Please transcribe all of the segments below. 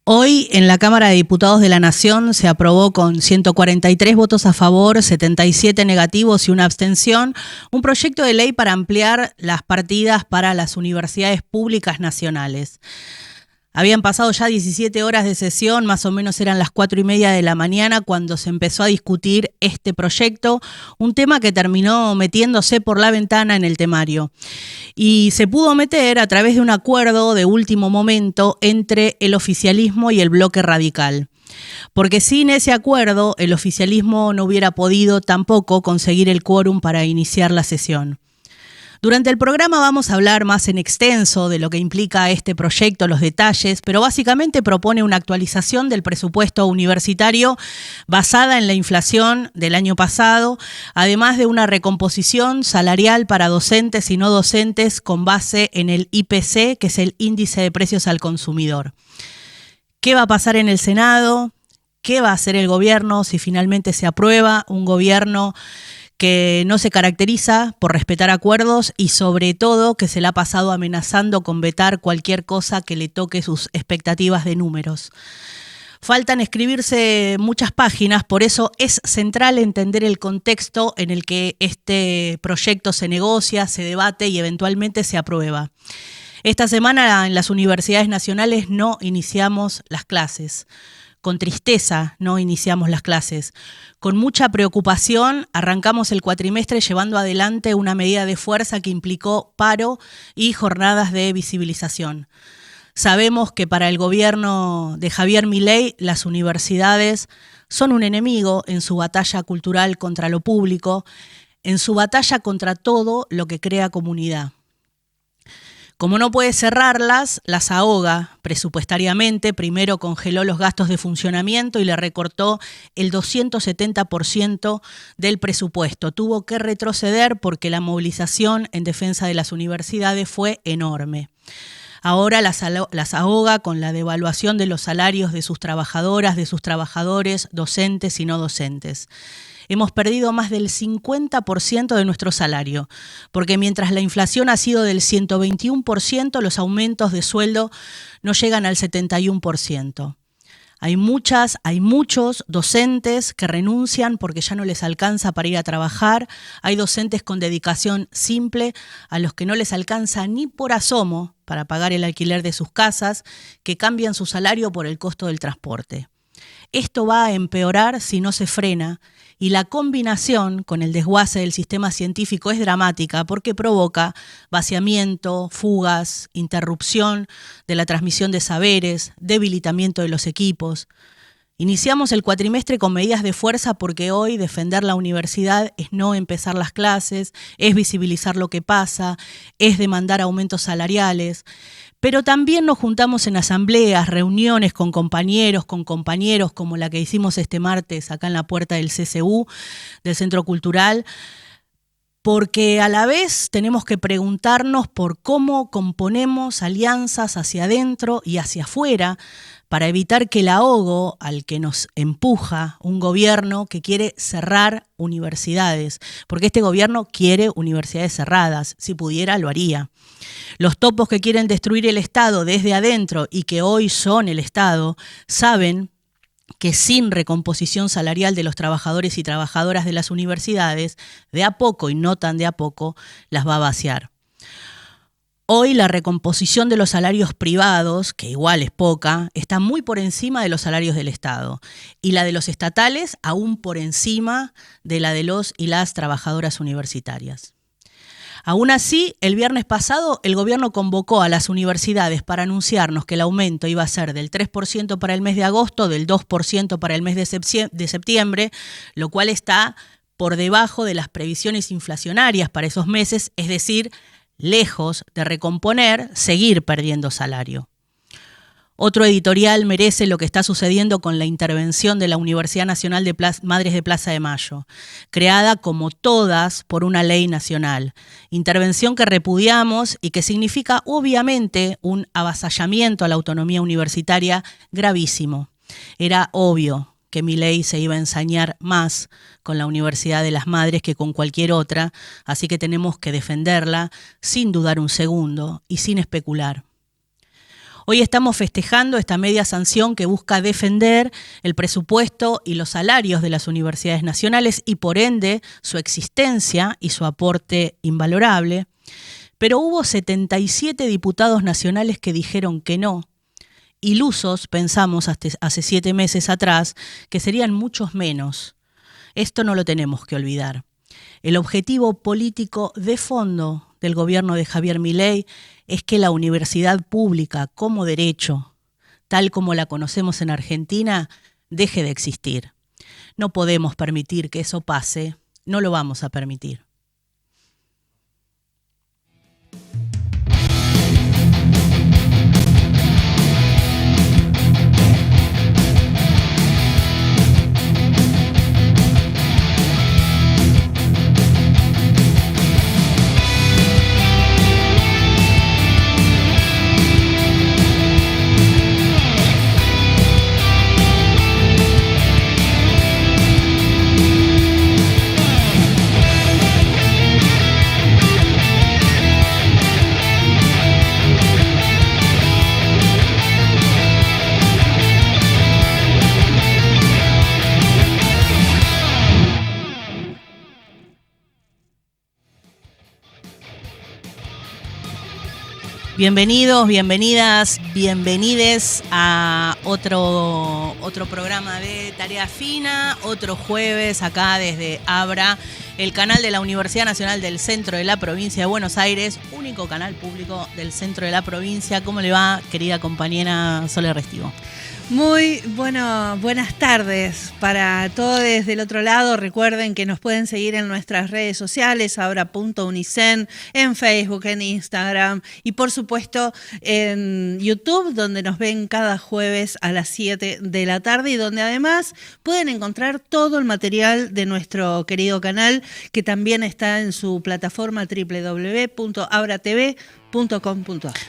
Hoy en la Cámara de Diputados de la Nación se aprobó con 143 votos a favor, 77 negativos y una abstención, un proyecto de ley para ampliar las partidas para las universidades públicas nacionales. Habían pasado ya 17 horas de sesión, más o menos eran las 4:30 de la mañana cuando se empezó a discutir este proyecto, un tema que terminó metiéndose por la ventana en el temario. Y se pudo meter a través de un acuerdo de último momento entre el oficialismo y el bloque radical. Porque sin ese acuerdo, el oficialismo no hubiera podido tampoco conseguir el quórum para iniciar la sesión. Durante el programa vamos a hablar más en extenso de lo que implica este proyecto, los detalles, pero básicamente propone una actualización del presupuesto universitario basada en la inflación del año pasado, además de una recomposición salarial para docentes y no docentes con base en el IPC, que es el Índice de Precios al Consumidor. ¿Qué va a pasar en el Senado? ¿Qué va a hacer el gobierno si finalmente se aprueba un gobierno que no se caracteriza por respetar acuerdos y sobre todo que se le ha pasado amenazando con vetar cualquier cosa que le toque sus expectativas de números? Faltan escribirse muchas páginas, por eso es central entender el contexto en el que este proyecto se negocia, se debate y eventualmente se aprueba. Esta semana en las universidades nacionales no iniciamos las clases. Con tristeza no iniciamos las clases. Con mucha preocupación arrancamos el cuatrimestre llevando adelante una medida de fuerza que implicó paro y jornadas de visibilización. Sabemos que para el gobierno de Javier Milei las universidades son un enemigo en su batalla cultural contra lo público, en su batalla contra todo lo que crea comunidad. Como no puede cerrarlas, las ahoga presupuestariamente. Primero congeló los gastos de funcionamiento y le recortó el 270% del presupuesto. Tuvo que retroceder porque la movilización en defensa de las universidades fue enorme. Ahora las ahoga con la devaluación de los salarios de sus trabajadoras, de sus trabajadores, docentes y no docentes. Hemos perdido más del 50% de nuestro salario, porque mientras la inflación ha sido del 121%, los aumentos de sueldo no llegan al 71%. Hay muchos docentes que renuncian porque ya no les alcanza para ir a trabajar. Hay docentes con dedicación simple a los que no les alcanza ni por asomo para pagar el alquiler de sus casas, que cambian su salario por el costo del transporte. Esto va a empeorar si no se frena, y la combinación con el desguace del sistema científico es dramática porque provoca vaciamiento, fugas, interrupción de la transmisión de saberes, debilitamiento de los equipos. Iniciamos el cuatrimestre con medidas de fuerza porque hoy defender la universidad es no empezar las clases, es visibilizar lo que pasa, es demandar aumentos salariales. Pero también nos juntamos en asambleas, reuniones con compañeros como la que hicimos este martes acá en la puerta del CCU, del Centro Cultural, porque a la vez tenemos que preguntarnos por cómo componemos alianzas hacia adentro y hacia afuera para evitar que el ahogo al que nos empuja un gobierno que quiere cerrar universidades, porque este gobierno quiere universidades cerradas, si pudiera lo haría. Los topos que quieren destruir el Estado desde adentro y que hoy son el Estado, saben que sin recomposición salarial de los trabajadores y trabajadoras de las universidades, de a poco y no tan de a poco, las va a vaciar. Hoy la recomposición de los salarios privados, que igual es poca, está muy por encima de los salarios del Estado, y la de los estatales aún por encima de la de los y las trabajadoras universitarias. Aún así, el viernes pasado el gobierno convocó a las universidades para anunciarnos que el aumento iba a ser del 3% para el mes de agosto, del 2% para el mes de septiembre, lo cual está por debajo de las previsiones inflacionarias para esos meses, es decir, lejos de recomponer, seguir perdiendo salario. Otro editorial merece lo que está sucediendo con la intervención de la Universidad Nacional de Madres de Plaza de Mayo, creada como todas por una ley nacional. Intervención que repudiamos y que significa obviamente un avasallamiento a la autonomía universitaria gravísimo. Era obvio que Milei se iba a ensañar más con la Universidad de las Madres que con cualquier otra, así que tenemos que defenderla sin dudar un segundo y sin especular. Hoy estamos festejando esta media sanción que busca defender el presupuesto y los salarios de las universidades nacionales y por ende su existencia y su aporte invalorable. Pero hubo 77 diputados nacionales que dijeron que no. Ilusos, pensamos hace 7 meses atrás, que serían muchos menos. Esto no lo tenemos que olvidar. El objetivo político de fondo del gobierno de Javier Milei es que la universidad pública como derecho, tal como la conocemos en Argentina, deje de existir. No podemos permitir que eso pase, no lo vamos a permitir. Bienvenidos, bienvenidas, bienvenides a otro programa de Tarea Fina, otro jueves acá desde Abra, el canal de la Universidad Nacional del Centro de la Provincia de Buenos Aires, único canal público del centro de la provincia. ¿Cómo le va, querida compañera Sole Restivo? Muy buenas tardes para todos del otro lado. Recuerden que nos pueden seguir en nuestras redes sociales, abra.unicen, en Facebook, en Instagram y por supuesto en YouTube, donde nos ven cada jueves a las 7 de la tarde y donde además pueden encontrar todo el material de nuestro querido canal, que también está en su plataforma www.abratv.com.ar.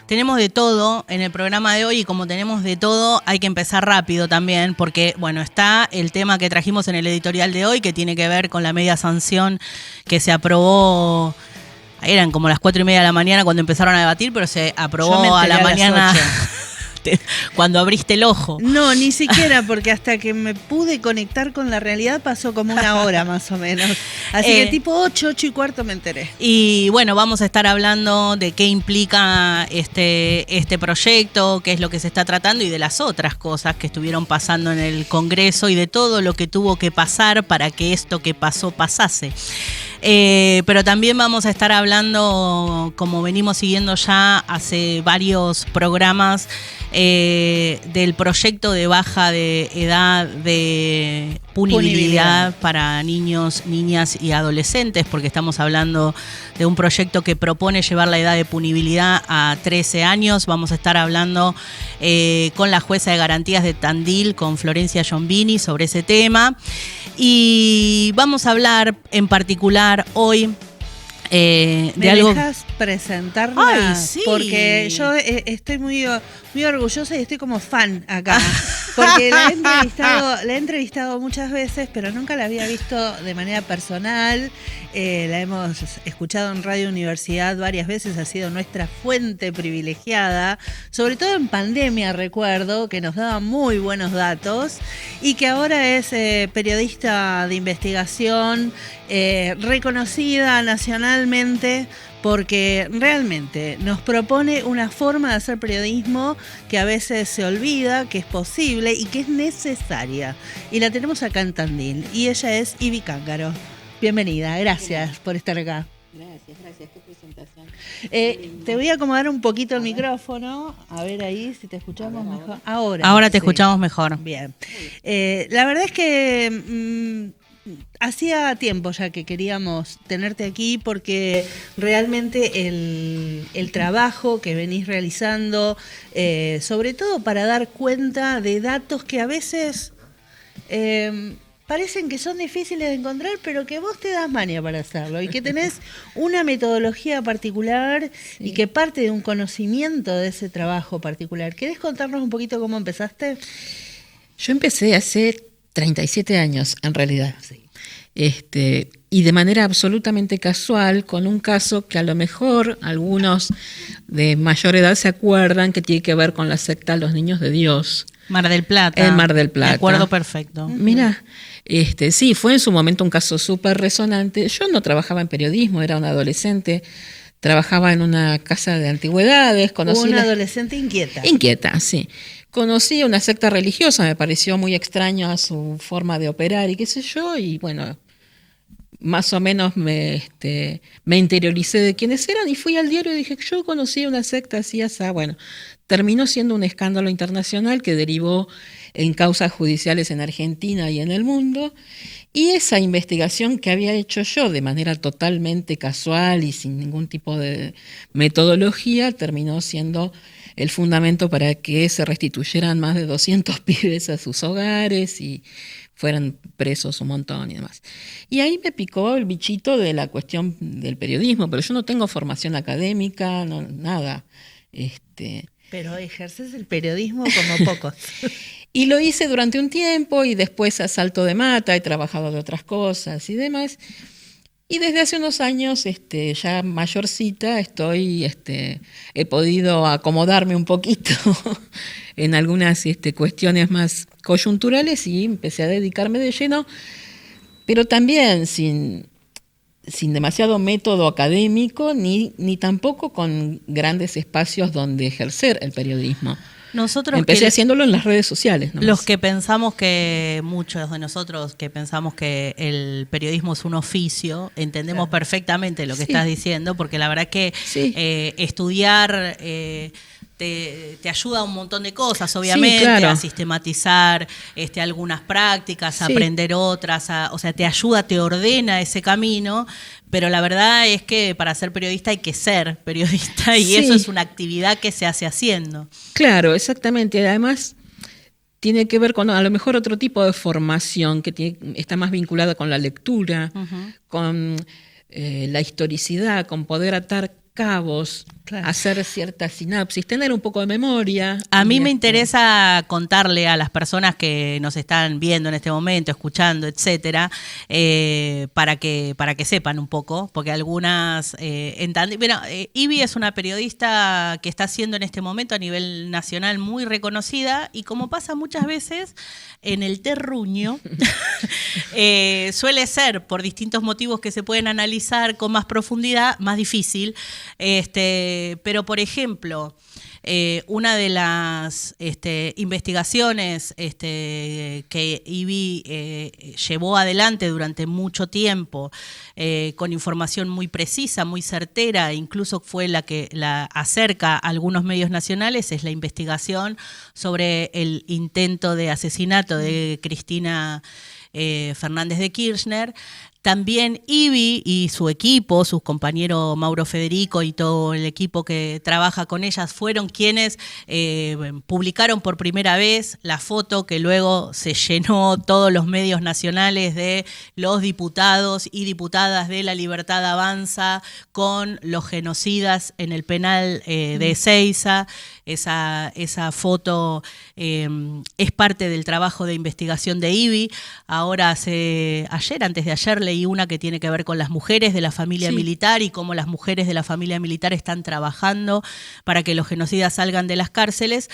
Tenemos de todo en el programa de hoy y como tenemos de todo hay que empezar rápido también porque, bueno, está el tema que trajimos en el editorial de hoy que tiene que ver con la media sanción que se aprobó, eran como las 4:30 de la mañana cuando empezaron a debatir, pero se aprobó a la mañana cuando abriste el ojo. No, ni siquiera, porque hasta que me pude conectar con la realidad pasó como 1 hora más o menos. Así que tipo 8:15 me enteré. Y bueno, vamos a estar hablando de qué implica este proyecto, qué es lo que se está tratando y de las otras cosas que estuvieron pasando en el Congreso y de todo lo que tuvo que pasar para que esto que pasó pasase. Pero también vamos a estar hablando, como venimos siguiendo ya hace varios programas, del proyecto de baja de edad de punibilidad para niños, niñas y adolescentes, porque estamos hablando de un proyecto que propone llevar la edad de punibilidad a 13 años. Vamos a estar hablando con la jueza de garantías de Tandil, con Florencia Giombini, sobre ese tema. Y vamos a hablar en particular hoy de algo. ¿Me dejas presentarla? Ay, sí. Porque yo estoy muy orgullosa y estoy como fan acá. Porque la he entrevistado muchas veces, pero nunca la había visto de manera personal. La hemos escuchado en Radio Universidad varias veces, ha sido nuestra fuente privilegiada, sobre todo en pandemia, recuerdo, que nos daba muy buenos datos y que ahora es periodista de investigación, reconocida nacionalmente, porque realmente nos propone una forma de hacer periodismo que a veces se olvida, que es posible y que es necesaria. Y la tenemos acá en Tandil, y ella es Ivi Cángaro. Bienvenida, gracias por estar acá. Gracias, qué presentación. Te voy a acomodar un poquito el micrófono, a ver ahí si te escuchamos mejor. Ahora te escuchamos mejor. Bien. La verdad es que hacía tiempo ya que queríamos tenerte aquí porque realmente el trabajo que venís realizando, sobre todo para dar cuenta de datos que a veces parecen que son difíciles de encontrar, pero que vos te das maña para hacerlo y que tenés una metodología particular y que parte de un conocimiento de ese trabajo particular. ¿Querés contarnos un poquito cómo empezaste? Yo empecé hace 37 años, en realidad. Sí. y de manera absolutamente casual, con un caso que a lo mejor algunos de mayor edad se acuerdan, que tiene que ver con la secta Los Niños de Dios. Mar del Plata. En Mar del Plata. Me acuerdo perfecto. Mira, sí, fue en su momento un caso súper resonante. Yo no trabajaba en periodismo, era una adolescente, trabajaba en una casa de antigüedades. Una adolescente inquieta. Inquieta, sí. Conocí una secta religiosa, me pareció muy extraña su forma de operar y qué sé yo, y bueno, más o menos me interioricé de quiénes eran y fui al diario y dije, yo conocí una secta así, así. Bueno, terminó siendo un escándalo internacional que derivó en causas judiciales en Argentina y en el mundo, y esa investigación que había hecho yo de manera totalmente casual y sin ningún tipo de metodología terminó siendo el fundamento para que se restituyeran más de 200 pibes a sus hogares y fueran presos un montón y demás. Y ahí me picó el bichito de la cuestión del periodismo, pero yo no tengo formación académica, no, nada. Pero ejerces el periodismo como pocos. Y lo hice durante un tiempo y después a salto de mata, he trabajado de otras cosas y demás. Y desde hace unos años, ya mayorcita, he podido acomodarme un poquito en algunas cuestiones más coyunturales y empecé a dedicarme de lleno, pero también sin demasiado método académico ni tampoco con grandes espacios donde ejercer el periodismo. Nosotros empecé haciéndolo en las redes sociales, ¿no? Los que pensamos que, muchos de nosotros que pensamos que el periodismo es un oficio, entendemos perfectamente lo que estás diciendo, porque la verdad que estudiar te ayuda a un montón de cosas, obviamente, claro, a sistematizar algunas prácticas, a aprender otras, o sea, te ayuda, te ordena ese camino. Pero la verdad es que para ser periodista hay que ser periodista y eso es una actividad que se hace haciendo. Claro, exactamente. Además, tiene que ver con a lo mejor otro tipo de formación que está más vinculada con la lectura, con la historicidad, con poder atar cabos, hacer cierta sinapsis, tener un poco de memoria. A mí me interesa contarle a las personas que nos están viendo en este momento, escuchando, etcétera, para que sepan un poco, porque algunas bueno, Ivy es una periodista que está siendo en este momento a nivel nacional muy reconocida y como pasa muchas veces en el terruño, suele ser por distintos motivos que se pueden analizar con más profundidad, más difícil. Pero, por ejemplo, una de las investigaciones que Ivy llevó adelante durante mucho tiempo, con información muy precisa, muy certera, incluso fue la que la acerca a algunos medios nacionales, es la investigación sobre el intento de asesinato de Cristina Fernández de Kirchner. También Ivy y su equipo, sus compañeros Mauro Federico y todo el equipo que trabaja con ellas, fueron quienes publicaron por primera vez la foto que luego se llenó todos los medios nacionales de los diputados y diputadas de La Libertad Avanza con los genocidas en el penal de Ezeiza. Esa foto es parte del trabajo de investigación de Ivy. Ahora antes de ayer, leí una que tiene que ver con las mujeres de la familia militar y cómo las mujeres de la familia militar están trabajando para que los genocidas salgan de las cárceles.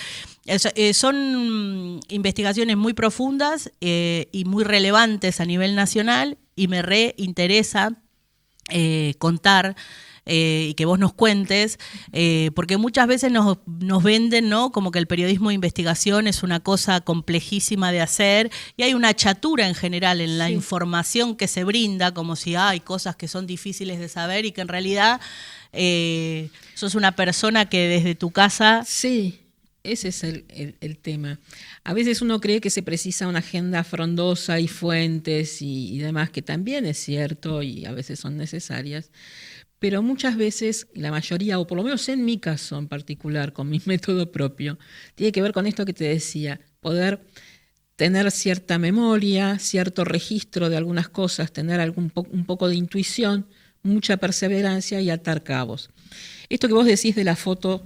Son investigaciones muy profundas y muy relevantes a nivel nacional y me reinteresa contar y que vos nos cuentes, porque muchas veces nos venden, ¿no?, como que el periodismo de investigación es una cosa complejísima de hacer y hay una chatura en general en la información que se brinda, como si hay cosas que son difíciles de saber y que en realidad sos una persona que desde tu casa... Sí, ese es el tema. A veces uno cree que se precisa una agenda frondosa y fuentes y demás, que también es cierto y a veces son necesarias. Pero muchas veces, la mayoría, o por lo menos en mi caso en particular, con mi método propio, tiene que ver con esto que te decía, poder tener cierta memoria, cierto registro de algunas cosas, tener un poco de intuición, mucha perseverancia y atar cabos. Esto que vos decís de la foto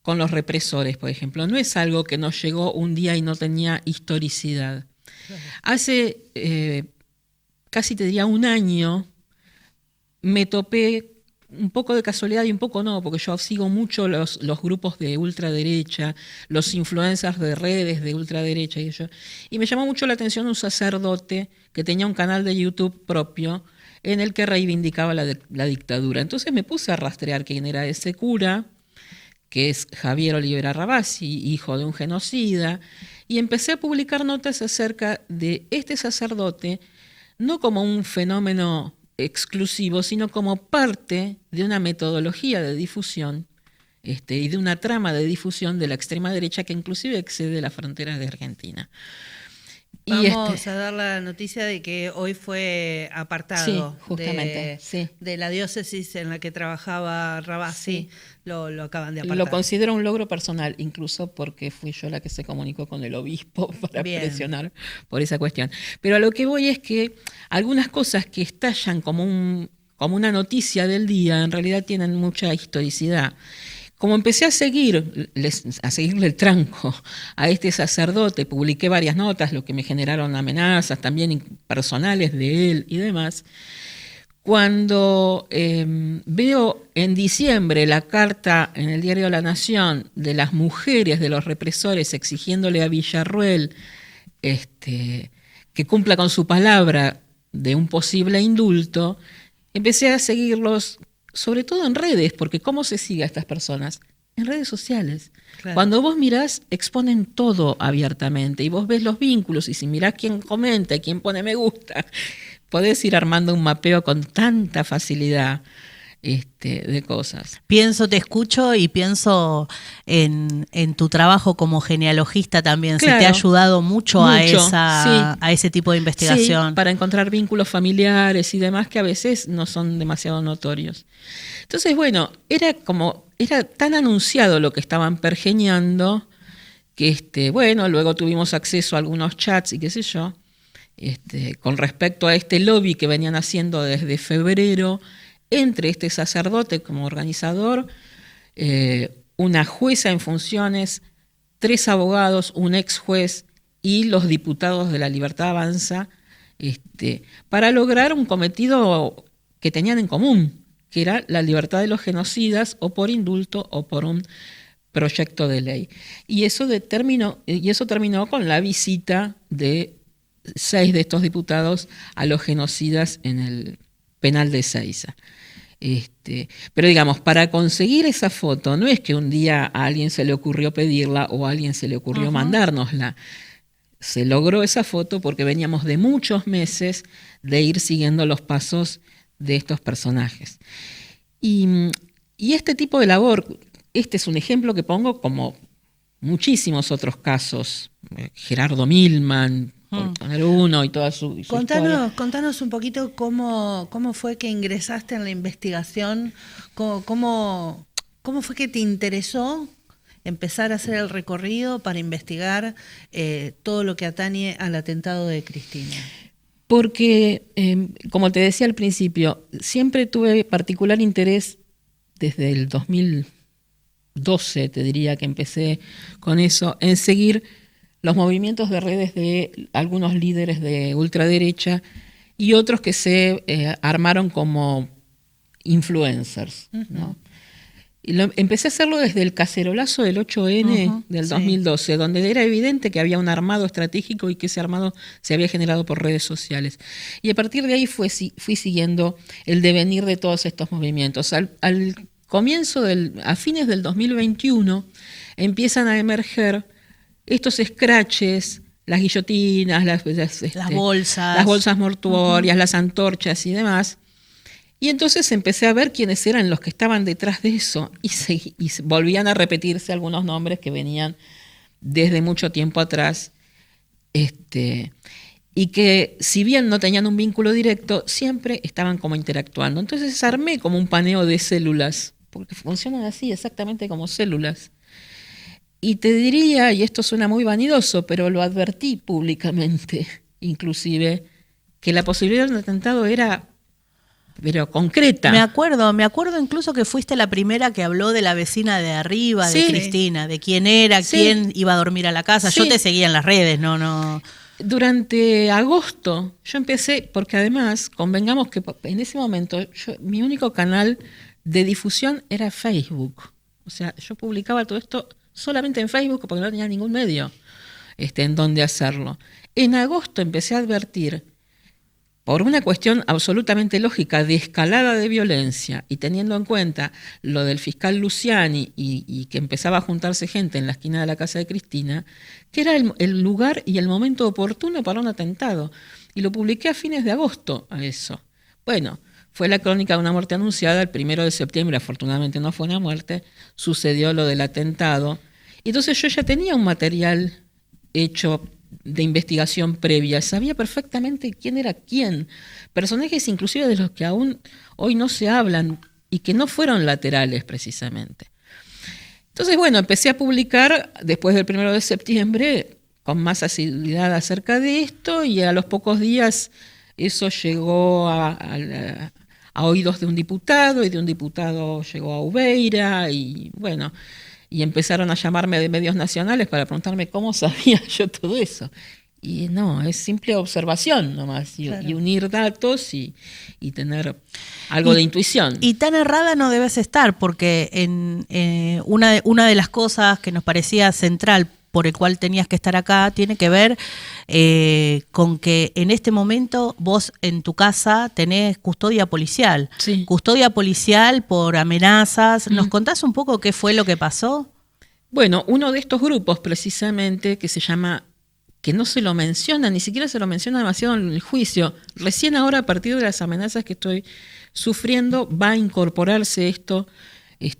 con los represores, por ejemplo, no es algo que nos llegó un día y no tenía historicidad. Hace casi te diría un año, me topé un poco de casualidad y un poco no, porque yo sigo mucho los grupos de ultraderecha, los influencers de redes de ultraderecha y me llamó mucho la atención un sacerdote que tenía un canal de YouTube propio en el que reivindicaba la dictadura. Entonces me puse a rastrear quién era ese cura, que es Javier Olivera Rabasi, hijo de un genocida, y empecé a publicar notas acerca de este sacerdote, no como un fenómeno exclusivo, sino como parte de una metodología de difusión y de una trama de difusión de la extrema derecha que inclusive excede las fronteras de Argentina. Vamos a dar la noticia de que hoy fue apartado sí, justamente, de la diócesis en la que trabajaba Rabasi. Sí. Lo acaban de apartar. Lo considero un logro personal, incluso porque fui yo la que se comunicó con el obispo para presionar por esa cuestión. Pero a lo que voy es que algunas cosas que estallan como una noticia del día en realidad tienen mucha historicidad. Como empecé a seguirle el tranco a este sacerdote, publiqué varias notas, lo que me generaron amenazas también personales de él y demás. Cuando veo en diciembre la carta en el diario La Nación de las mujeres de los represores exigiéndole a Villarruel que cumpla con su palabra de un posible indulto, empecé a seguirlos sobre todo en redes, porque ¿cómo se sigue a estas personas? En redes sociales. Claro. Cuando vos mirás, exponen todo abiertamente y vos ves los vínculos y si mirás quién comenta y quién pone me gusta, podés ir armando un mapeo con tanta facilidad de cosas. Te escucho y pienso en tu trabajo como genealogista también. Claro, se te ha ayudado mucho a ese tipo de investigación. Sí, para encontrar vínculos familiares y demás que a veces no son demasiado notorios. Entonces, bueno, era tan anunciado lo que estaban pergeñando que, luego tuvimos acceso a algunos chats y qué sé yo, con respecto a este lobby que venían haciendo desde febrero, entre este sacerdote como organizador, una jueza en funciones, 3 abogados, un ex juez y los diputados de La Libertad Avanza, para lograr un cometido que tenían en común, que era la libertad de los genocidas o por indulto o por un proyecto de ley. Y eso terminó con la visita de 6 de estos diputados a los genocidas en el penal de Ezeiza. Pero digamos, para conseguir esa foto, no es que un día a alguien se le ocurrió pedirla o a alguien se le ocurrió mandárnosla. Se logró esa foto porque veníamos de muchos meses de ir siguiendo los pasos de estos personajes. Y este tipo de labor, este es un ejemplo que pongo como muchísimos otros casos. Gerardo Milman, por poner uno, y toda su historia. Contanos un poquito cómo fue que ingresaste en la investigación, cómo fue que te interesó empezar a hacer el recorrido para investigar todo lo que atañe al atentado de Cristina. Porque, como te decía al principio, siempre tuve particular interés desde el 2012, te diría que empecé con eso, en seguir los movimientos de redes de algunos líderes de ultraderecha y otros que se armaron como influencers, ¿no? Y empecé a hacerlo desde el cacerolazo del 8N del 2012, donde era evidente que había un armado estratégico y que ese armado se había generado por redes sociales. Y a partir de ahí fui siguiendo el devenir de todos estos movimientos. Al comienzo a fines del 2021 empiezan a emerger estos scratches, las guillotinas, las bolsas mortuorias, las antorchas y demás. Y entonces empecé a ver quiénes eran los que estaban detrás de eso y volvían a repetirse algunos nombres que venían desde mucho tiempo atrás y que si bien no tenían un vínculo directo, siempre estaban como interactuando. Entonces armé como un paneo de células, porque funcionan así exactamente como células. Y te diría, y esto suena muy vanidoso, pero lo advertí públicamente, inclusive, que la posibilidad de un atentado era, pero concreta. Me acuerdo incluso que fuiste la primera que habló de la vecina de arriba, de Cristina, de quién era, quién iba a dormir a la casa. Yo te seguía en las redes, no. Durante agosto yo empecé, porque además, convengamos que en ese momento mi único canal de difusión era Facebook. O sea, yo publicaba todo esto solamente en Facebook porque no tenía ningún medio en donde hacerlo. En agosto empecé a advertir, por una cuestión absolutamente lógica de escalada de violencia y teniendo en cuenta lo del fiscal Luciani y que empezaba a juntarse gente en la esquina de la casa de Cristina, que era el lugar y el momento oportuno para un atentado. Y lo publiqué a fines de agosto a eso. Bueno, fue la crónica de una muerte anunciada el 1 de septiembre, afortunadamente no fue una muerte, sucedió lo del atentado. Entonces yo ya tenía un material hecho de investigación previa, sabía perfectamente quién era quién, personajes inclusive de los que aún hoy no se hablan y que no fueron laterales precisamente. Entonces, bueno, empecé a publicar después del 1 de septiembre con más asiduidad acerca de esto y a los pocos días eso llegó a oídos de un diputado y de un diputado llegó a Ubeira y bueno, y empezaron a llamarme de medios nacionales para preguntarme cómo sabía yo todo eso. Y no, es simple observación nomás, y unir datos y tener algo de intuición. Y tan errada no debes estar, porque una de las cosas que nos parecía central por el cual tenías que estar acá tiene que ver con que en este momento vos en tu casa tenés custodia policial. Sí. Custodia policial por amenazas. ¿Nos contás un poco qué fue lo que pasó? Bueno, uno de estos grupos precisamente que se llama, que no se lo menciona, ni siquiera se lo menciona demasiado en el juicio, recién ahora a partir de las amenazas que estoy sufriendo va a incorporarse esto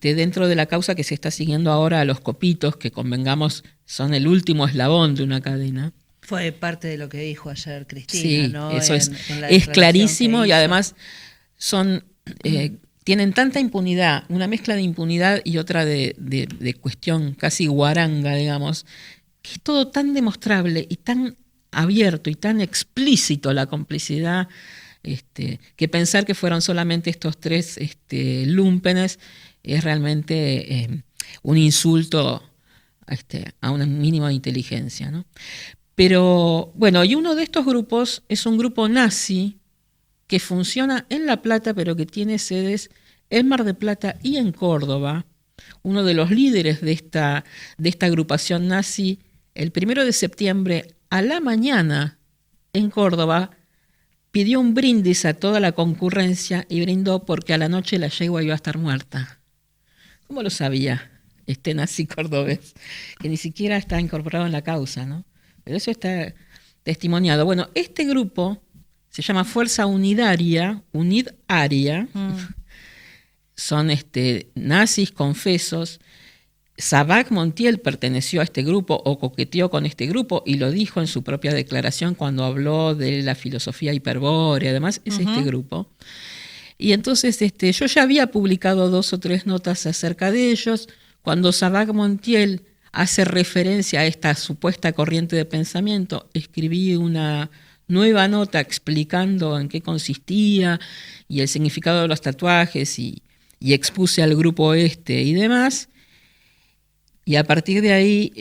dentro de la causa que se está siguiendo ahora a los copitos, que convengamos son el último eslabón de una cadena. Fue parte de lo que dijo ayer Cristina, sí, ¿no? Eso es clarísimo y además son tienen tanta impunidad, una mezcla de impunidad y otra de cuestión casi guaranga, digamos, que es todo tan demostrable y tan abierto y tan explícito la complicidad, que pensar que fueron solamente estos tres lúmpenes es realmente un insulto a un mínimo de inteligencia, ¿no? Pero bueno, y uno de estos grupos es un grupo nazi que funciona en La Plata, pero que tiene sedes en Mar del Plata y en Córdoba. Uno de los líderes de esta agrupación nazi, el 1 de septiembre a la mañana en Córdoba, pidió un brindis a toda la concurrencia y brindó porque a la noche la yegua iba a estar muerta. ¿Cómo lo sabía este nazi cordobés? Que ni siquiera está incorporado en la causa, ¿no? Pero eso está testimoniado. Bueno, este grupo se llama Fuerza Unidaria, Unidaria. Son nazis confesos. Sabac Montiel perteneció a este grupo o coqueteó con este grupo y lo dijo en su propia declaración cuando habló de la filosofía hiperbórea. Además, es este grupo. Y entonces yo ya había publicado 2 o 3 notas acerca de ellos. Cuando Sabac Montiel hace referencia a esta supuesta corriente de pensamiento, escribí una nueva nota explicando en qué consistía y el significado de los tatuajes y expuse al grupo y demás. Y a partir de ahí,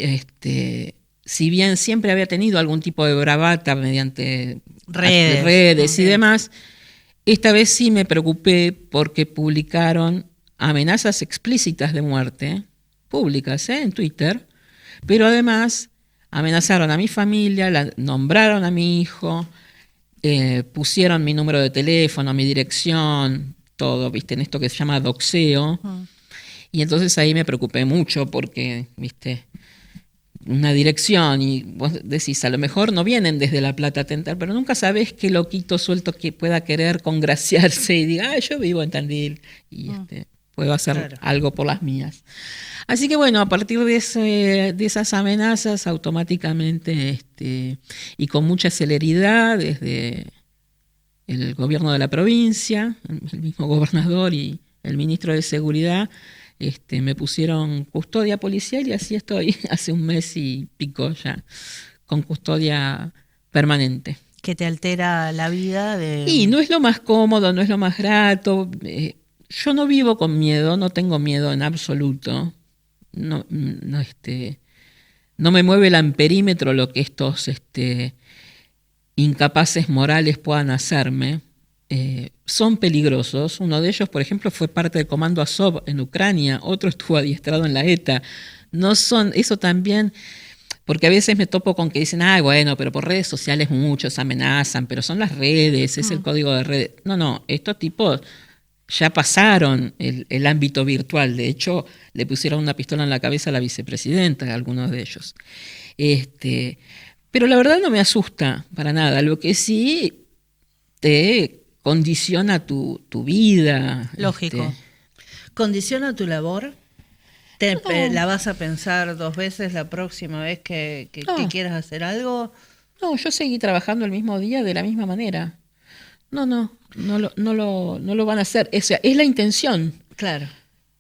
si bien siempre había tenido algún tipo de bravata mediante redes y demás, esta vez sí me preocupé porque publicaron amenazas explícitas de muerte, públicas en Twitter, pero además amenazaron a mi familia, nombraron a mi hijo, pusieron mi número de teléfono, mi dirección, todo, ¿viste? En esto que se llama doxeo. Y entonces ahí me preocupé mucho porque, ¿viste? Una dirección y vos decís, a lo mejor no vienen desde La Plata a tentar, pero nunca sabés qué loquito suelto que pueda querer congraciarse y diga, yo vivo en Tandil y puedo hacer algo por las mías. Así que bueno, a partir de esas amenazas, automáticamente y con mucha celeridad desde el gobierno de la provincia, el mismo gobernador y el ministro de Seguridad, me pusieron custodia policial y así estoy hace un mes y pico ya, con custodia permanente. Que te altera la vida Y no es lo más cómodo, no es lo más grato. Yo no vivo con miedo, no tengo miedo en absoluto. No me mueve el amperímetro lo que estos incapaces morales puedan hacerme, son peligrosos. Uno de ellos, por ejemplo, fue parte del comando Azov en Ucrania, otro estuvo adiestrado en la ETA. No son, eso también, porque a veces me topo con que dicen, bueno, pero por redes sociales muchos amenazan, pero son las redes, es el código de redes. No, estos tipos ya pasaron el ámbito virtual. De hecho, le pusieron una pistola en la cabeza a la vicepresidenta, algunos de ellos. Pero la verdad no me asusta para nada. Lo que sí te condiciona tu vida. Lógico. ¿Condiciona tu labor? No. ¿La vas a pensar 2 veces la próxima vez que No. quieras hacer algo? No, yo seguí trabajando el mismo día de la misma manera. No lo van a hacer. Es la intención, Claro.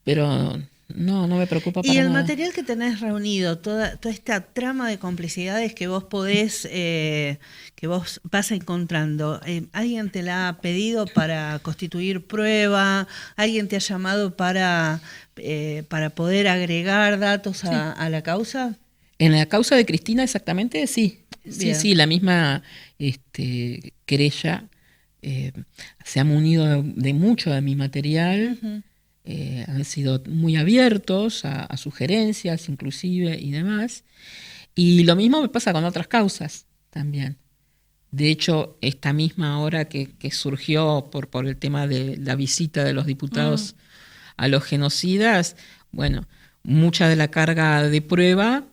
pero no me preocupa para Y el nada. material que tenés reunido, toda esta trama de complicidades que vos podés, que vos vas encontrando, ¿alguien te la ha pedido para constituir prueba? ¿Alguien te ha llamado para poder agregar datos a la causa? En la causa de Cristina exactamente, sí. Bien. Sí, la misma querella se ha munido de mucho de mi material. Ujú. Han sido muy abiertos a sugerencias inclusive y demás. Y lo mismo me pasa con otras causas también. De hecho, esta misma hora que surgió por el tema de la visita de los diputados a los genocidas, bueno, mucha de la carga de prueba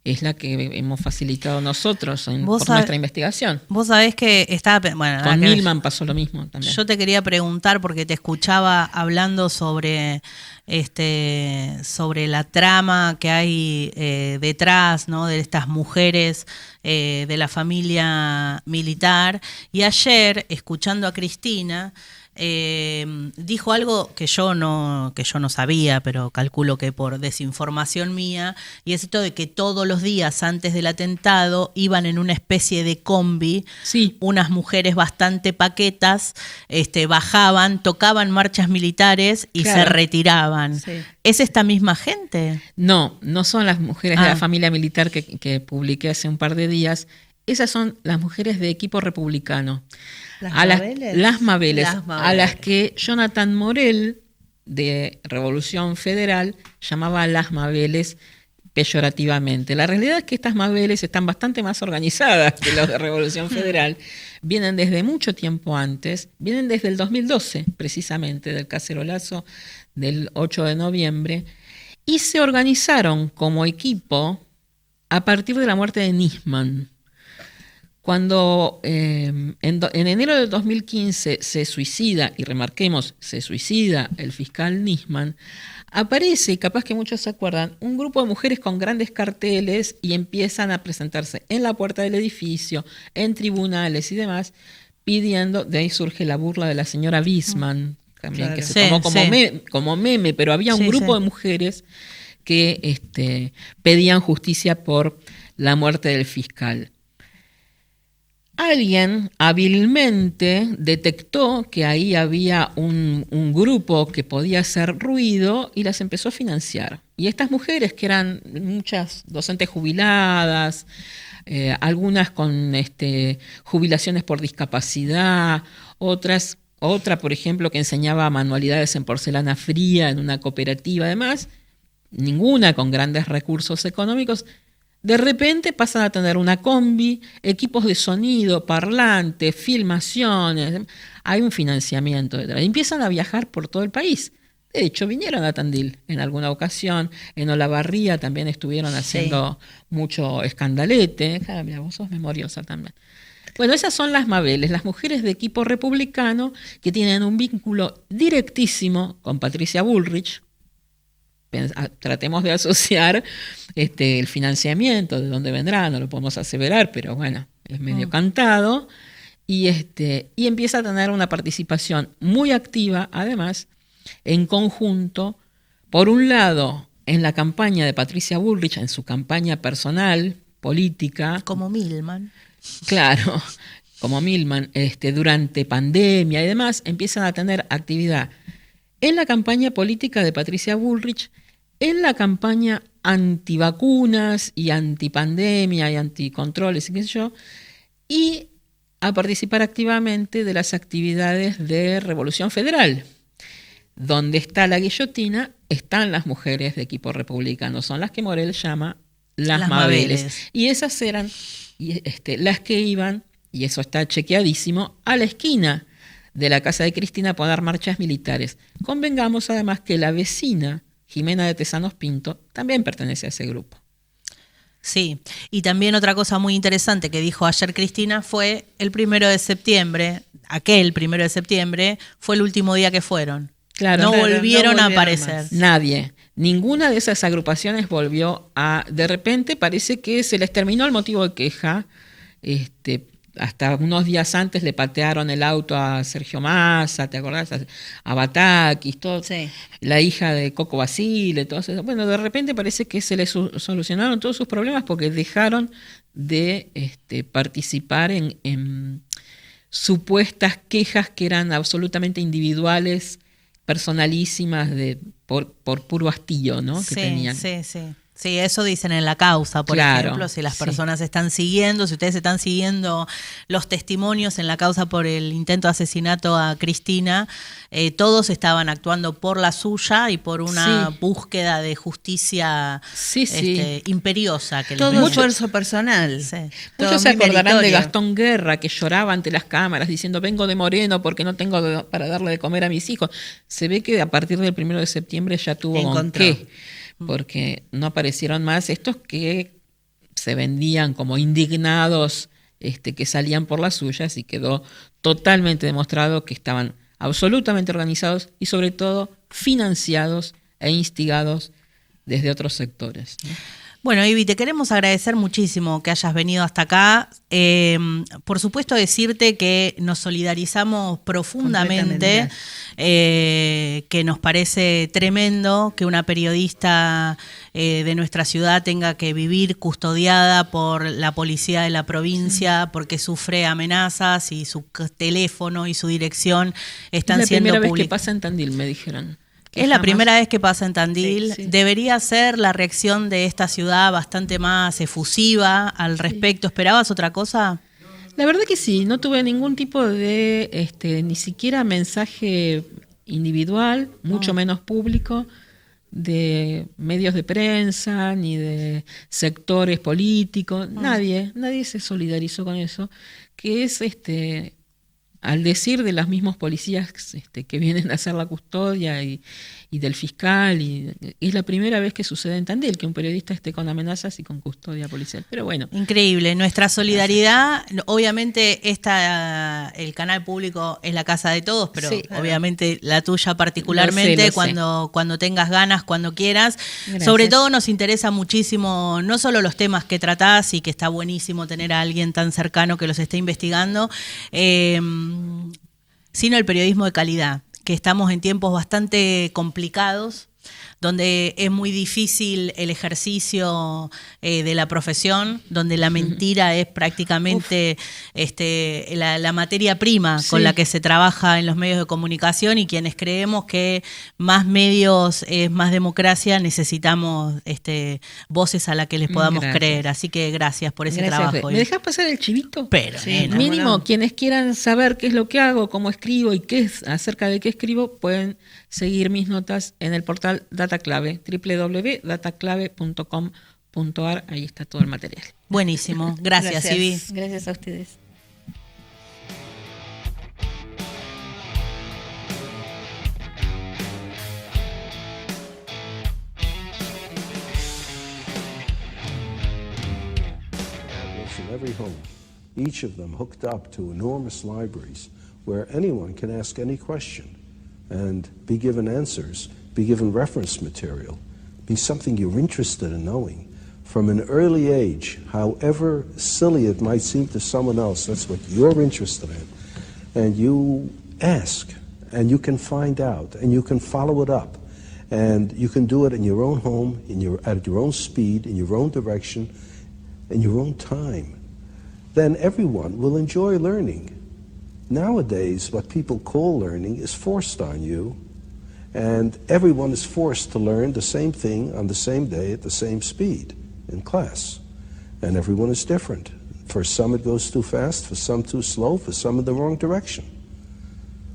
es la que hemos facilitado nosotros por nuestra investigación. Vos sabés que estaba... Bueno, Con Milman pasó lo mismo también. Yo te quería preguntar, porque te escuchaba hablando sobre la trama que hay detrás, ¿no?, de estas mujeres de la familia militar. Y ayer, escuchando a Cristina, dijo algo que yo no sabía, pero calculo que por desinformación mía, y es esto de que todos los días antes del atentado iban en una especie de combi, Sí. unas mujeres bastante paquetas, bajaban, tocaban marchas militares y Claro. se retiraban. Sí. ¿Es esta misma gente? No son las mujeres de Ah. la familia militar que publiqué hace un par de días. Esas son las mujeres de equipo republicano. ¿Las Las Mabeles? Mabeles, Las a Mabeles. las que Jonathan Morel, de Revolución Federal, llamaba las Mabeles peyorativamente. La realidad es que estas Mabeles están bastante más organizadas que los de Revolución Federal. Vienen desde mucho tiempo antes, vienen desde el 2012, precisamente, del cacerolazo del 8 de noviembre, y se organizaron como equipo a partir de la muerte de Nisman. Cuando en enero del 2015 se suicida, y remarquemos, se suicida el fiscal Nisman, aparece, capaz que muchos se acuerdan, un grupo de mujeres con grandes carteles y empiezan a presentarse en la puerta del edificio, en tribunales y demás, pidiendo, de ahí surge la burla de la señora Bisman, también, Claro. que se Sí, tomó sí. como meme, pero había un Sí, grupo sí. de mujeres que pedían justicia por la muerte del fiscal. Alguien hábilmente detectó que ahí había un grupo que podía hacer ruido y las empezó a financiar. Y estas mujeres, que eran muchas docentes jubiladas, algunas con jubilaciones por discapacidad, otra, por ejemplo, que enseñaba manualidades en porcelana fría en una cooperativa, además, ninguna con grandes recursos económicos, de repente pasan a tener una combi, equipos de sonido, parlantes, filmaciones, hay un financiamiento detrás. Y empiezan a viajar por todo el país. De hecho, vinieron a Tandil en alguna ocasión, en Olavarría también estuvieron haciendo mucho escandalete. Mira, vos sos memoriosa también. Bueno, esas son las Mabeles, las mujeres de equipo republicano que tienen un vínculo directísimo con Patricia Bullrich. Tratemos de asociar el financiamiento, de dónde vendrá, no lo podemos aseverar, pero bueno, es medio cantado, y empieza a tener una participación muy activa, además, en conjunto, por un lado, en la campaña de Patricia Bullrich, en su campaña personal, política. Como Milman. Claro, como Milman, durante pandemia y demás, empiezan a tener actividad en la campaña política de Patricia Bullrich, en la campaña antivacunas y antipandemia y anticontroles y qué sé yo, y a participar activamente de las actividades de Revolución Federal. Donde está la guillotina, están las mujeres de equipo republicano, son las que Morel llama las Mabeles. Y esas eran las que iban, y eso está chequeadísimo, a la esquina de la casa de Cristina a poner marchas militares. Convengamos además que la vecina, Jimena de Tesanos Pinto, también pertenece a ese grupo. Sí, y también otra cosa muy interesante que dijo ayer Cristina fue el 1 de septiembre, aquel 1 de septiembre, fue el último día que fueron. Claro, no volvieron a aparecer. Nadie. Ninguna de esas agrupaciones volvió a... De repente parece que se les terminó el motivo de queja. Hasta unos días antes le patearon el auto a Sergio Massa, ¿te acordás? A Batakis, todo. Sí. La hija de Coco Basile, todo eso. Bueno, de repente parece que se les solucionaron todos sus problemas porque dejaron de participar en supuestas quejas que eran absolutamente individuales, personalísimas, por puro hastío, ¿no? Que tenían. Sí, eso dicen en la causa, por ejemplo, si las personas están siguiendo, si ustedes están siguiendo los testimonios en la causa por el intento de asesinato a Cristina, todos estaban actuando por la suya y por una búsqueda de justicia imperiosa. Que todo esfuerzo personal. Sí. Muchos se acordarán de Gastón Guerra, que lloraba ante las cámaras diciendo vengo de Moreno porque no tengo para darle de comer a mis hijos. Se ve que a partir del 1 de septiembre ya tuvo con qué, porque no aparecieron más estos que se vendían como indignados, que salían por las suyas, y quedó totalmente demostrado que estaban absolutamente organizados y sobre todo financiados e instigados desde otros sectores, ¿no? Bueno, Ivi, te queremos agradecer muchísimo que hayas venido hasta acá. Por supuesto, decirte que nos solidarizamos profundamente, que nos parece tremendo que una periodista de nuestra ciudad tenga que vivir custodiada por la policía de la provincia porque sufre amenazas y su teléfono y su dirección están siendo publicados. Es la primera vez que pasa en Tandil, me dijeron. Es la primera vez que pasa en Tandil. Sí. Debería ser la reacción de esta ciudad bastante más efusiva al respecto. ¿Esperabas otra cosa? La verdad que sí, no tuve ningún tipo de, ni siquiera mensaje individual, mucho menos público, de medios de prensa, ni de sectores políticos. Nadie se solidarizó con eso, que es al decir de los mismos policías que vienen a hacer la custodia y del fiscal, y es la primera vez que sucede en Tandil que un periodista esté con amenazas y con custodia policial. Pero bueno. Increíble. Nuestra solidaridad, obviamente el canal público es la casa de todos, pero obviamente la tuya particularmente, lo sé. Cuando tengas ganas, cuando quieras. Gracias. Sobre todo nos interesa muchísimo, no solo los temas que tratás, y que está buenísimo tener a alguien tan cercano que los esté investigando, sino el periodismo de calidad, que estamos en tiempos bastante complicados, donde es muy difícil el ejercicio de la profesión, donde la mentira es prácticamente la materia prima con la que se trabaja en los medios de comunicación, y quienes creemos que más medios es más democracia, necesitamos voces a las que les podamos creer. Así que gracias por ese trabajo. ¿Me dejas pasar el chivito? Pero mínimo, quienes quieran saber qué es lo que hago, cómo escribo y acerca de qué escribo, pueden seguir mis notas en el portal Dataclave, www.dataclave.com.ar. Ahí está todo el material. Buenísimo. Gracias, Ivi. Gracias a ustedes. In every home, each of them hooked up to enormous libraries where anyone can ask any question and be given answers, be given reference material, be something you're interested in knowing. From an early age, however silly it might seem to someone else, that's what you're interested in. And you ask, and you can find out, and you can follow it up. And you can do it in your own home, at your own speed, in your own direction, in your own time. Then everyone will enjoy learning. Nowadays, what people call learning is forced on you, and everyone is forced to learn the same thing on the same day at the same speed in class. And everyone is different. For some it goes too fast, for some too slow, for some in the wrong direction.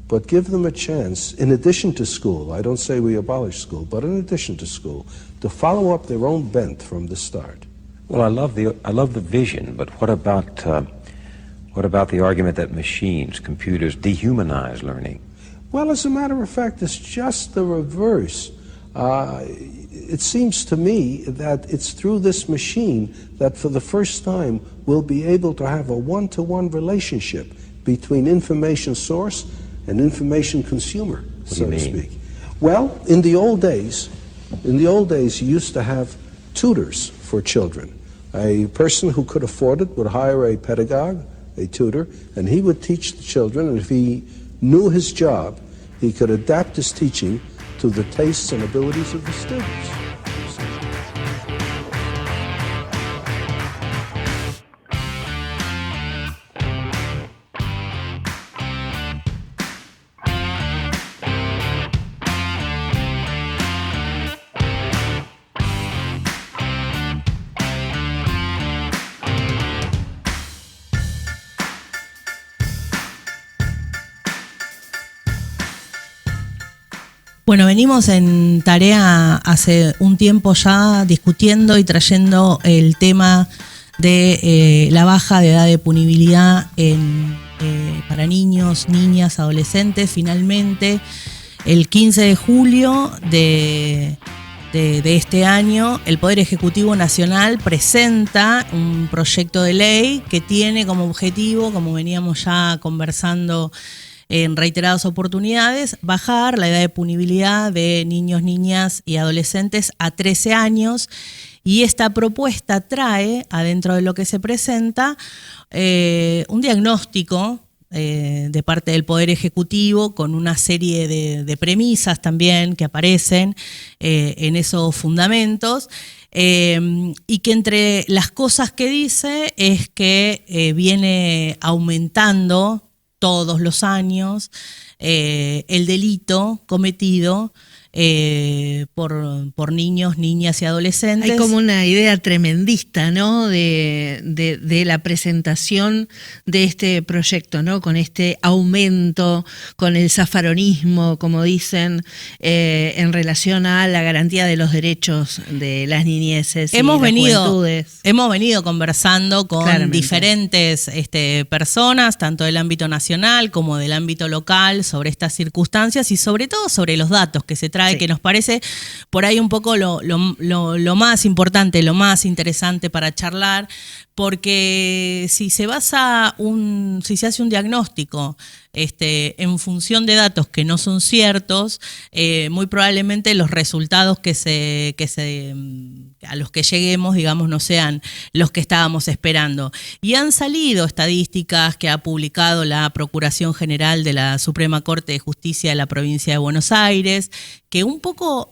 But give them a chance, in addition to school, I don't say we abolish school, but in addition to school, to follow up their own bent from the start. Well, I love the vision, but what about the argument that machines, computers, dehumanize learning? Well, as a matter of fact, it's just the reverse. It seems to me that it's through this machine that for the first time we'll be able to have a one-to-one relationship between information source and information consumer, so to speak. Well, in the old days, you used to have tutors for children. A person who could afford it would hire a pedagogue, a tutor, and he would teach the children, and if he knew his job, he could adapt his teaching to the tastes and abilities of the students. Bueno, venimos en tarea hace un tiempo ya discutiendo y trayendo el tema de la baja de edad de punibilidad para niños, niñas, adolescentes. Finalmente, el 15 de julio de este año, el Poder Ejecutivo Nacional presenta un proyecto de ley que tiene como objetivo, como veníamos ya conversando en reiteradas oportunidades, bajar la edad de punibilidad de niños, niñas y adolescentes a 13 años. Y esta propuesta trae, adentro de lo que se presenta, un diagnóstico de parte del Poder Ejecutivo con una serie de premisas también que aparecen en esos fundamentos. Y que entre las cosas que dice es que viene aumentando todos los años el delito cometido por niños, niñas y adolescentes. Hay como una idea tremendista, ¿no? de la presentación de este proyecto, ¿no? Con este aumento, con el zafaronismo, como dicen, en relación a la garantía de los derechos de las niñeces y las juventudes. Hemos venido conversando con diferentes personas, tanto del ámbito nacional como del ámbito local, sobre estas circunstancias y sobre todo sobre los datos que se trae, que nos parece por ahí un poco lo más importante, lo más interesante para charlar, porque si se hace un diagnóstico en función de datos que no son ciertos, muy probablemente los resultados a los que lleguemos, digamos, no sean los que estábamos esperando. Y han salido estadísticas que ha publicado la Procuración General de la Suprema Corte de Justicia de la Provincia de Buenos Aires, que un poco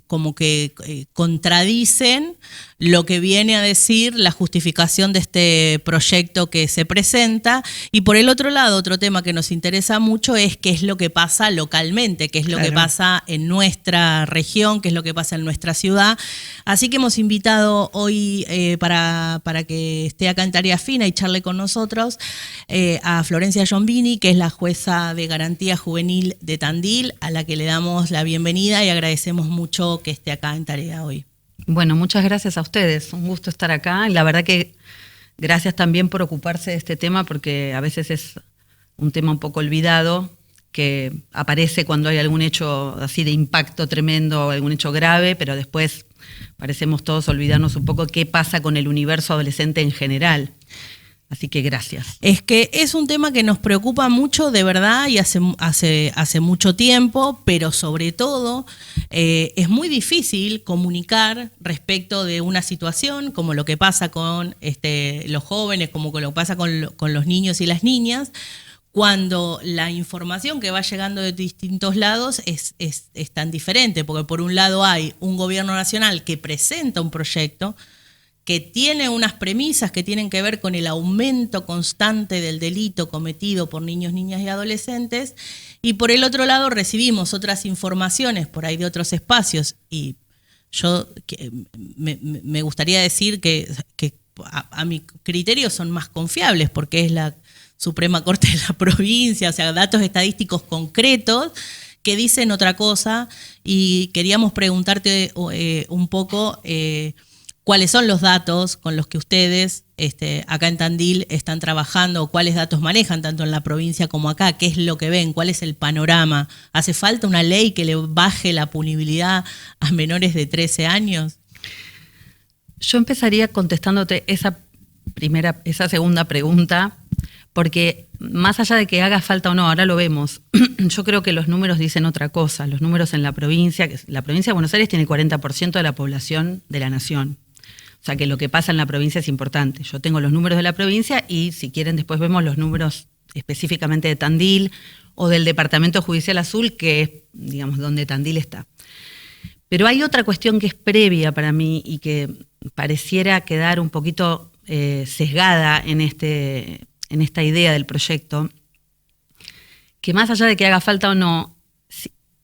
como que contradicen lo que viene a decir la justificación de este proyecto que se presenta. Y por el otro lado, otro tema que nos interesa mucho es qué es lo que pasa localmente, qué es lo que pasa en nuestra región, qué es lo que pasa en nuestra ciudad. Así que hemos invitado hoy para que esté acá en Tarea Fina y charle con nosotros a Florencia Giombini, que es la jueza de garantía juvenil de Tandil, a la que le damos la bienvenida y agradecemos mucho que esté acá en Tarea hoy. Bueno, muchas gracias a ustedes, un gusto estar acá. Y la verdad que gracias también por ocuparse de este tema, porque a veces es un tema un poco olvidado, que aparece cuando hay algún hecho así de impacto tremendo, algún hecho grave, pero después parecemos todos olvidarnos un poco qué pasa con el universo adolescente en general. Así que gracias. Es que es un tema que nos preocupa mucho, de verdad, y hace mucho tiempo, pero sobre todo es muy difícil comunicar respecto de una situación como lo que pasa con los jóvenes, como lo que pasa con los niños y las niñas, cuando la información que va llegando de distintos lados es tan diferente, porque por un lado hay un gobierno nacional que presenta un proyecto que tiene unas premisas que tienen que ver con el aumento constante del delito cometido por niños, niñas y adolescentes, y por el otro lado recibimos otras informaciones por ahí de otros espacios, y yo me gustaría decir que a mi criterio son más confiables porque es la Suprema Corte de la provincia, o sea, datos estadísticos concretos que dicen otra cosa, y queríamos preguntarte un poco cuáles son los datos con los que ustedes acá en Tandil están trabajando, cuáles datos manejan tanto en la provincia como acá, qué es lo que ven, cuál es el panorama. ¿Hace falta una ley que le baje la punibilidad a menores de 13 años? Yo empezaría contestándote esa segunda pregunta, porque más allá de que haga falta o no, ahora lo vemos, yo creo que los números dicen otra cosa. Los números en la provincia de Buenos Aires tiene 40% de la población de la nación. O sea que lo que pasa en la provincia es importante. Yo tengo los números de la provincia y si quieren después vemos los números específicamente de Tandil o del Departamento Judicial Azul, que es, digamos, donde Tandil está. Pero hay otra cuestión que es previa para mí y que pareciera quedar un poquito sesgada en esta idea del proyecto, que más allá de que haga falta o no,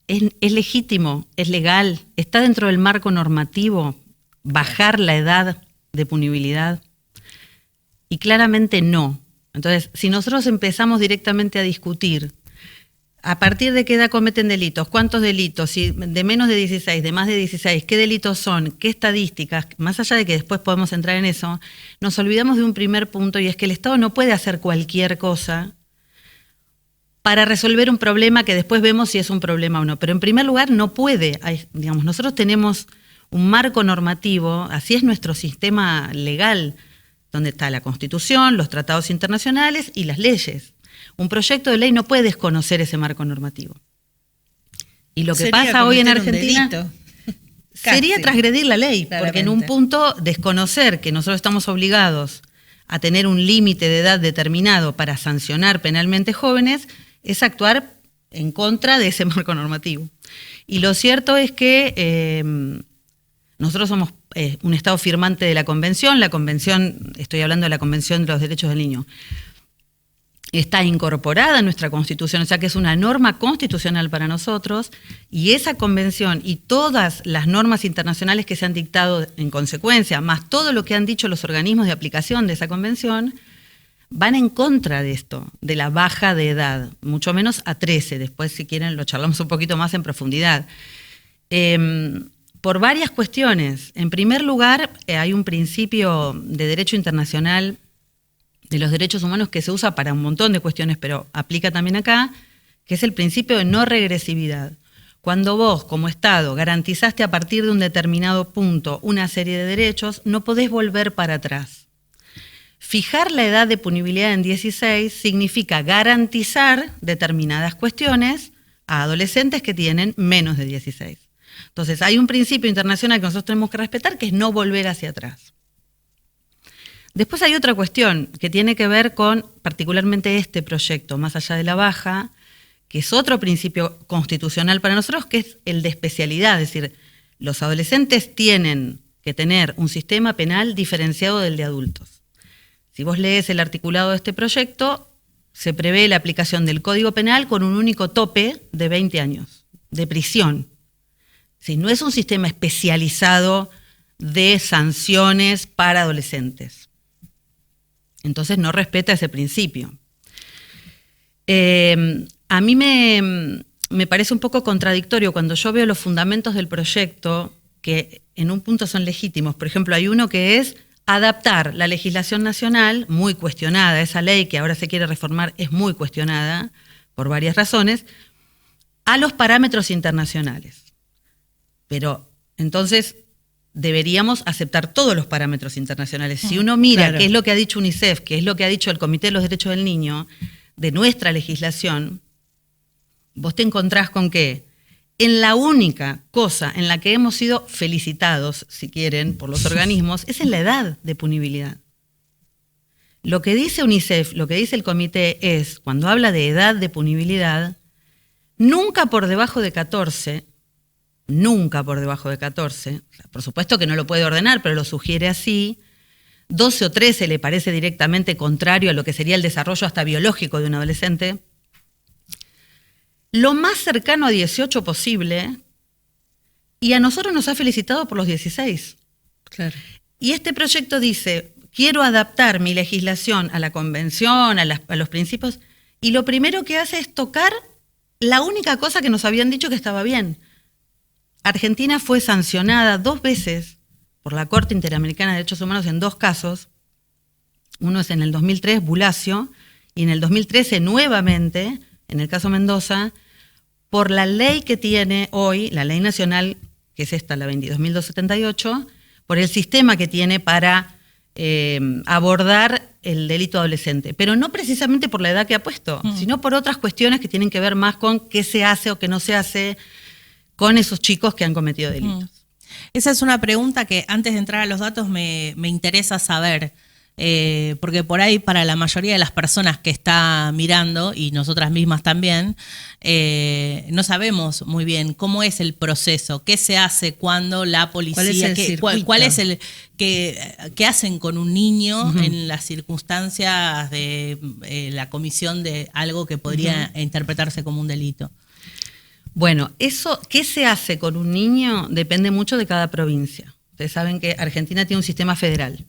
es legítimo, es legal, está dentro del marco normativo bajar la edad de punibilidad. Y claramente no. Entonces, si nosotros empezamos directamente a discutir a partir de qué edad cometen delitos, cuántos delitos, si de menos de 16, de más de 16, qué delitos son, qué estadísticas, más allá de que después podemos entrar en eso, nos olvidamos de un primer punto, y es que el Estado no puede hacer cualquier cosa para resolver un problema que después vemos si es un problema o no. Pero en primer lugar no puede. Digamos, nosotros tenemos un marco normativo, así es nuestro sistema legal, donde está la Constitución, los tratados internacionales y las leyes. Un proyecto de ley no puede desconocer ese marco normativo. Y lo que pasa hoy en Argentina sería transgredir la ley, claramente. Porque en un punto desconocer que nosotros estamos obligados a tener un límite de edad determinado para sancionar penalmente jóvenes es actuar en contra de ese marco normativo. Y lo cierto es que nosotros somos un Estado firmante de la Convención. La Convención, estoy hablando de la Convención de los Derechos del Niño, está incorporada en nuestra Constitución, o sea que es una norma constitucional para nosotros, y esa Convención y todas las normas internacionales que se han dictado en consecuencia, más todo lo que han dicho los organismos de aplicación de esa Convención, van en contra de esto, de la baja de edad, mucho menos a 13. Después, si quieren, lo charlamos un poquito más en profundidad. Por varias cuestiones. En primer lugar, hay un principio de derecho internacional de los derechos humanos que se usa para un montón de cuestiones, pero aplica también acá, que es el principio de no regresividad. Cuando vos, como Estado, garantizaste a partir de un determinado punto una serie de derechos, no podés volver para atrás. Fijar la edad de punibilidad en 16 significa garantizar determinadas cuestiones a adolescentes que tienen menos de 16. Entonces, hay un principio internacional que nosotros tenemos que respetar, que es no volver hacia atrás. Después hay otra cuestión que tiene que ver con particularmente este proyecto, más allá de la baja, que es otro principio constitucional para nosotros, que es el de especialidad. Es decir, los adolescentes tienen que tener un sistema penal diferenciado del de adultos. Si vos lees el articulado de este proyecto, se prevé la aplicación del Código Penal con un único tope de 20 años de prisión. Si no es un sistema especializado de sanciones para adolescentes. Entonces no respeta ese principio. A mí me parece un poco contradictorio cuando yo veo los fundamentos del proyecto, que en un punto son legítimos. Por ejemplo, hay uno que es adaptar la legislación nacional, muy cuestionada, esa ley que ahora se quiere reformar es muy cuestionada por varias razones, a los parámetros internacionales. Pero entonces deberíamos aceptar todos los parámetros internacionales. Si uno mira claro. qué es lo que ha dicho UNICEF, qué es lo que ha dicho el Comité de los Derechos del Niño, de nuestra legislación, vos te encontrás con que en la única cosa en la que hemos sido felicitados, si quieren, por los organismos, es en la edad de punibilidad. Lo que dice UNICEF, lo que dice el comité es, cuando habla de edad de punibilidad, nunca por debajo de 14, nunca por debajo de 14, por supuesto que no lo puede ordenar, pero lo sugiere así. 12 o 13 le parece directamente contrario a lo que sería el desarrollo hasta biológico de un adolescente. Lo más cercano a 18 posible, y a nosotros nos ha felicitado por los 16. Claro. Y este proyecto dice quiero adaptar mi legislación a la convención, a los principios, y lo primero que hace es tocar la única cosa que nos habían dicho que estaba bien. Argentina fue sancionada 2 veces por la Corte Interamericana de Derechos Humanos en 2 casos. Uno es en el 2003, Bulacio, y en el 2013 nuevamente, en el caso Mendoza, por la ley que tiene hoy, la ley nacional, que es esta, la 22.278, por el sistema que tiene para abordar el delito adolescente, pero no precisamente por la edad que ha puesto, sino por otras cuestiones que tienen que ver más con qué se hace o qué no se hace con esos chicos que han cometido delitos. Esa es una pregunta que antes de entrar a los datos me interesa saber, porque por ahí para la mayoría de las personas que está mirando, y nosotras mismas también, no sabemos muy bien cómo es el proceso, qué se hace cuando la policía, cuál es el qué hacen con un niño en las circunstancias de la comisión de algo que podría interpretarse como un delito. Bueno, eso, ¿qué se hace con un niño? Depende mucho de cada provincia. Ustedes saben que Argentina tiene un sistema federal.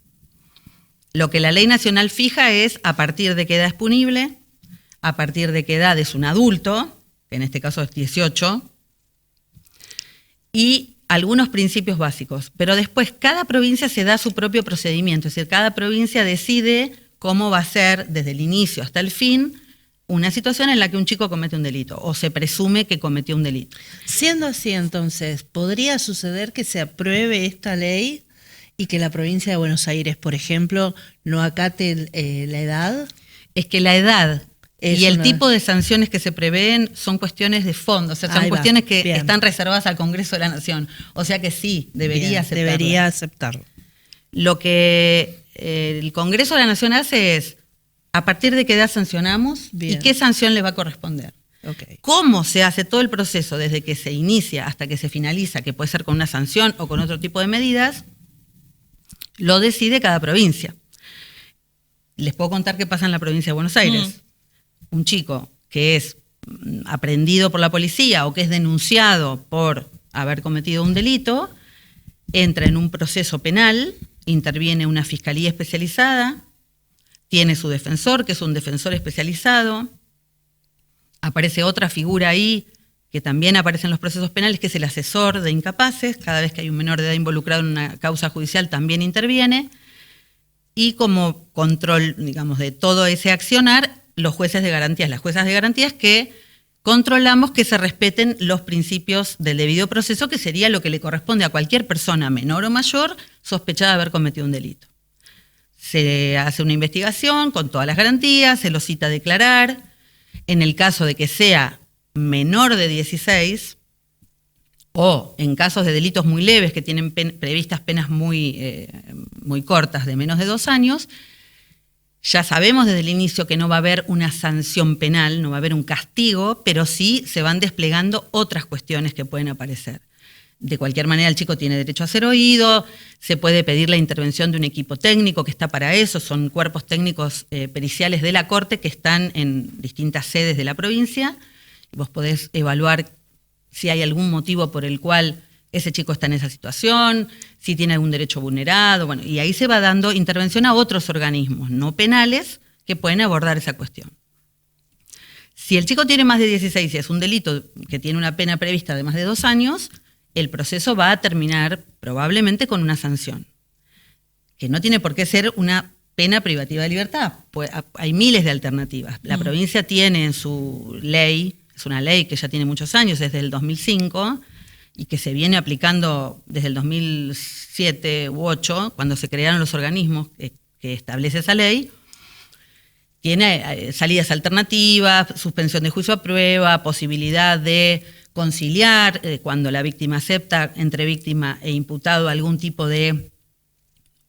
Lo que la ley nacional fija es a partir de qué edad es punible, a partir de qué edad es un adulto, que en este caso es 18, y algunos principios básicos. Pero después cada provincia se da su propio procedimiento, es decir, cada provincia decide cómo va a ser desde el inicio hasta el fin una situación en la que un chico comete un delito o se presume que cometió un delito. Siendo así, entonces, ¿podría suceder que se apruebe esta ley y que la provincia de Buenos Aires, por ejemplo, no acate la edad? Es que la edad y el tipo de sanciones que se prevén son cuestiones de fondo, o sea, son cuestiones que están reservadas al Congreso de la Nación. O sea que sí, debería aceptarlo. Lo que el Congreso de la Nación hace es, a partir de qué edad sancionamos y qué sanción le va a corresponder. Okay. ¿Cómo se hace todo el proceso desde que se inicia hasta que se finaliza, que puede ser con una sanción o con otro tipo de medidas? Lo decide cada provincia. Les puedo contar qué pasa en la provincia de Buenos Aires. Un chico que es aprehendido por la policía o que es denunciado por haber cometido un delito, entra en un proceso penal, interviene una fiscalía especializada, tiene su defensor, que es un defensor especializado, aparece otra figura ahí que también aparece en los procesos penales, que es el asesor de incapaces. Cada vez que hay un menor de edad involucrado en una causa judicial también interviene. Y como control, digamos, de todo ese accionar, los jueces de garantías, las juezas de garantías que controlamos que se respeten los principios del debido proceso, que sería lo que le corresponde a cualquier persona, menor o mayor, sospechada de haber cometido un delito. Se hace una investigación con todas las garantías, se lo cita a declarar. En el caso de que sea menor de 16 o en casos de delitos muy leves que tienen previstas penas muy cortas de menos de 2 años, ya sabemos desde el inicio que no va a haber una sanción penal, no va a haber un castigo, pero sí se van desplegando otras cuestiones que pueden aparecer. De cualquier manera, el chico tiene derecho a ser oído, se puede pedir la intervención de un equipo técnico que está para eso, son cuerpos técnicos periciales de la Corte que están en distintas sedes de la provincia. Vos podés evaluar si hay algún motivo por el cual ese chico está en esa situación, si tiene algún derecho vulnerado, bueno, y ahí se va dando intervención a otros organismos no penales que pueden abordar esa cuestión. Si el chico tiene más de 16 y es un delito que tiene una pena prevista de más de 2 años, el proceso va a terminar probablemente con una sanción, que no tiene por qué ser una pena privativa de libertad. Pues hay miles de alternativas. La provincia tiene en su ley, es una ley que ya tiene muchos años, desde el 2005, y que se viene aplicando desde el 2007 u 2008, cuando se crearon los organismos que establece esa ley. Tiene salidas alternativas, suspensión de juicio a prueba, posibilidad de conciliar, cuando la víctima acepta entre víctima e imputado algún tipo de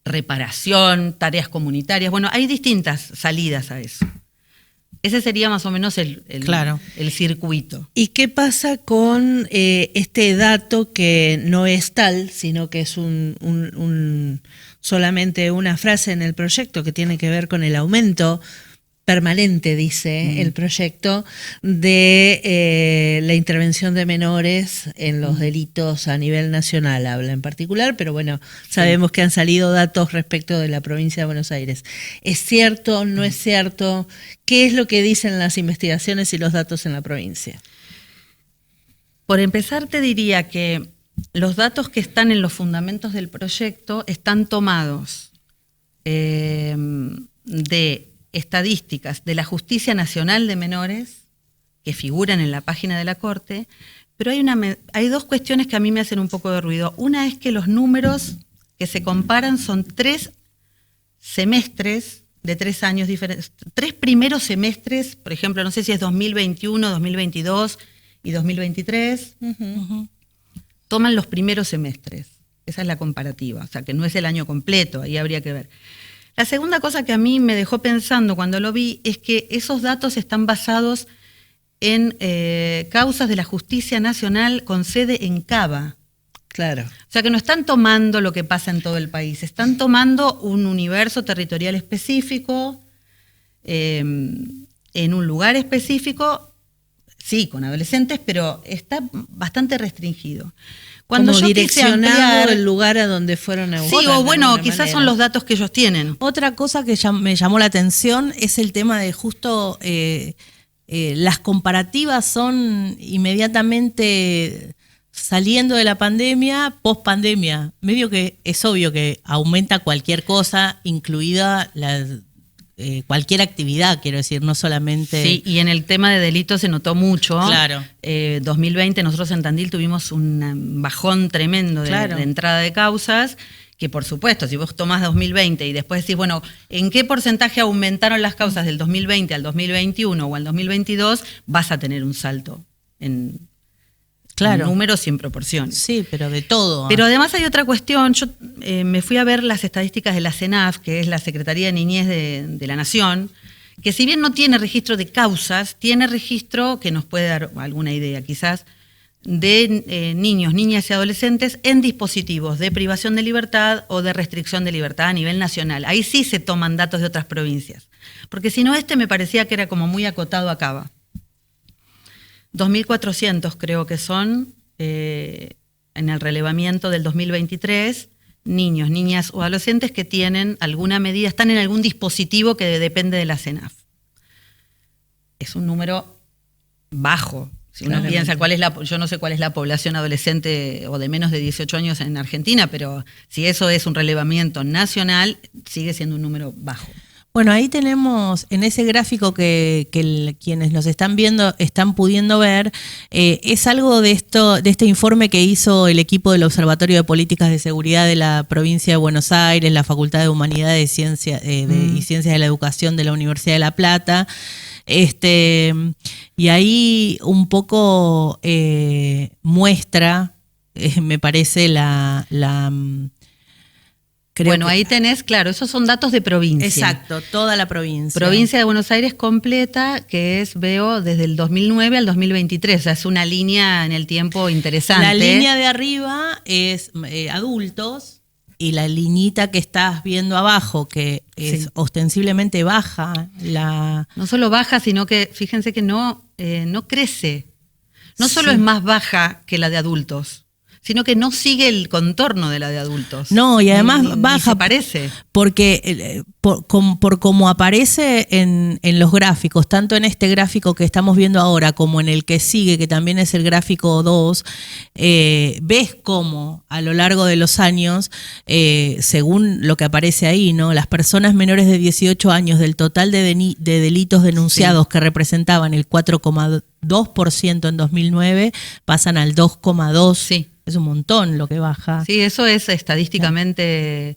reparación, tareas comunitarias. Bueno, hay distintas salidas a eso. Ese sería más o menos el circuito. ¿Y qué pasa con este dato que no es tal, sino que es solamente una frase en el proyecto que tiene que ver con el aumento permanente, dice el proyecto, de la intervención de menores en los delitos a nivel nacional, habla en particular, pero bueno, sabemos que han salido datos respecto de la provincia de Buenos Aires. ¿Es cierto? ¿No es cierto? ¿Qué es lo que dicen las investigaciones y los datos en la provincia? Por empezar, te diría que los datos que están en los fundamentos del proyecto están tomados de estadísticas de la Justicia Nacional de Menores que figuran en la página de la Corte, pero hay dos cuestiones que a mí me hacen un poco de ruido. Una es que los números que se comparan son 3 semestres de 3 años diferentes, 3 primeros semestres, por ejemplo, no sé si es 2021, 2022 y 2023, toman los primeros semestres. Esa es la comparativa, o sea que no es el año completo, ahí habría que ver. La segunda cosa que a mí me dejó pensando cuando lo vi es que esos datos están basados en causas de la Justicia Nacional con sede en Cava. Claro. O sea que no están tomando lo que pasa en todo el país, están tomando un universo territorial específico, en un lugar específico, sí, con adolescentes, pero está bastante restringido. Cuando como yo direccionado el lugar a donde fueron a buscar. Sí, o bueno, quizás son los datos que ellos tienen. Otra cosa que me llamó la atención es el tema de justo las comparativas son inmediatamente saliendo de la pandemia, post pandemia. Medio que es obvio que aumenta cualquier cosa, incluida cualquier actividad, quiero decir, no solamente... Sí, y en el tema de delitos se notó mucho. Claro. 2020 nosotros en Tandil tuvimos un bajón tremendo de entrada de causas, que por supuesto, si vos tomás 2020 y después decís, bueno, ¿en qué porcentaje aumentaron las causas del 2020 al 2021 o al 2022? Vas a tener un salto en números y en proporciones. Sí, pero de todo. Pero además hay otra cuestión. Yo me fui a ver las estadísticas de la CENAF, que es la Secretaría de Niñez de la Nación, que si bien no tiene registro de causas, tiene registro, que nos puede dar alguna idea quizás, de niños, niñas y adolescentes en dispositivos de privación de libertad o de restricción de libertad a nivel nacional. Ahí sí se toman datos de otras provincias. Porque si no, me parecía que era como muy acotado a Cava. 2.400 creo que son, en el relevamiento del 2023, niños, niñas o adolescentes que tienen alguna medida, están en algún dispositivo que depende de la CENAF. Es un número bajo. Si uno piensa yo no sé cuál es la población adolescente o de menos de 18 años en Argentina, pero si eso es un relevamiento nacional, sigue siendo un número bajo. Bueno, ahí tenemos en ese gráfico que quienes nos están viendo están pudiendo ver, es algo de este informe que hizo el equipo del Observatorio de Políticas de Seguridad de la provincia de Buenos Aires, la Facultad de Humanidades y Ciencias de la Educación de la Universidad de La Plata. Y ahí un poco muestra, me parece, bueno, ahí tenés, claro, esos son datos de provincia. Exacto, toda la provincia. Provincia de Buenos Aires completa, que veo desde el 2009 al 2023, o sea, es una línea en el tiempo interesante. La línea de arriba es adultos y la liñita que estás viendo abajo, que es ostensiblemente baja. No solo baja, sino que fíjense que no crece. No solo es más baja que la de adultos, sino que no sigue el contorno de la de adultos. No, y además baja. Se parece. Porque por como aparece en los gráficos, tanto en este gráfico que estamos viendo ahora como en el que sigue, que también es el gráfico 2, ves cómo a lo largo de los años, según lo que aparece ahí, ¿no? Las personas menores de 18 años del total de delitos denunciados que representaban el 4,2% en 2009 pasan al 2,2%. Sí. Es un montón lo que baja. Sí, eso es estadísticamente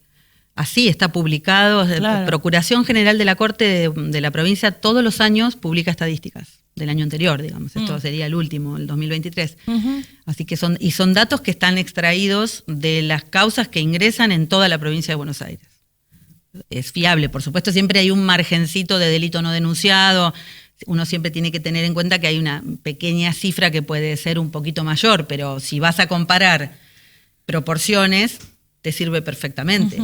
así, está publicado. Claro. Procuración General de la Corte de la provincia todos los años publica estadísticas del año anterior, digamos. Esto sería el último, el 2023. Así que son datos que están extraídos de las causas que ingresan en toda la provincia de Buenos Aires. Es fiable, por supuesto, siempre hay un margencito de delito no denunciado. Uno siempre tiene que tener en cuenta que hay una pequeña cifra que puede ser un poquito mayor, pero si vas a comparar proporciones, te sirve perfectamente.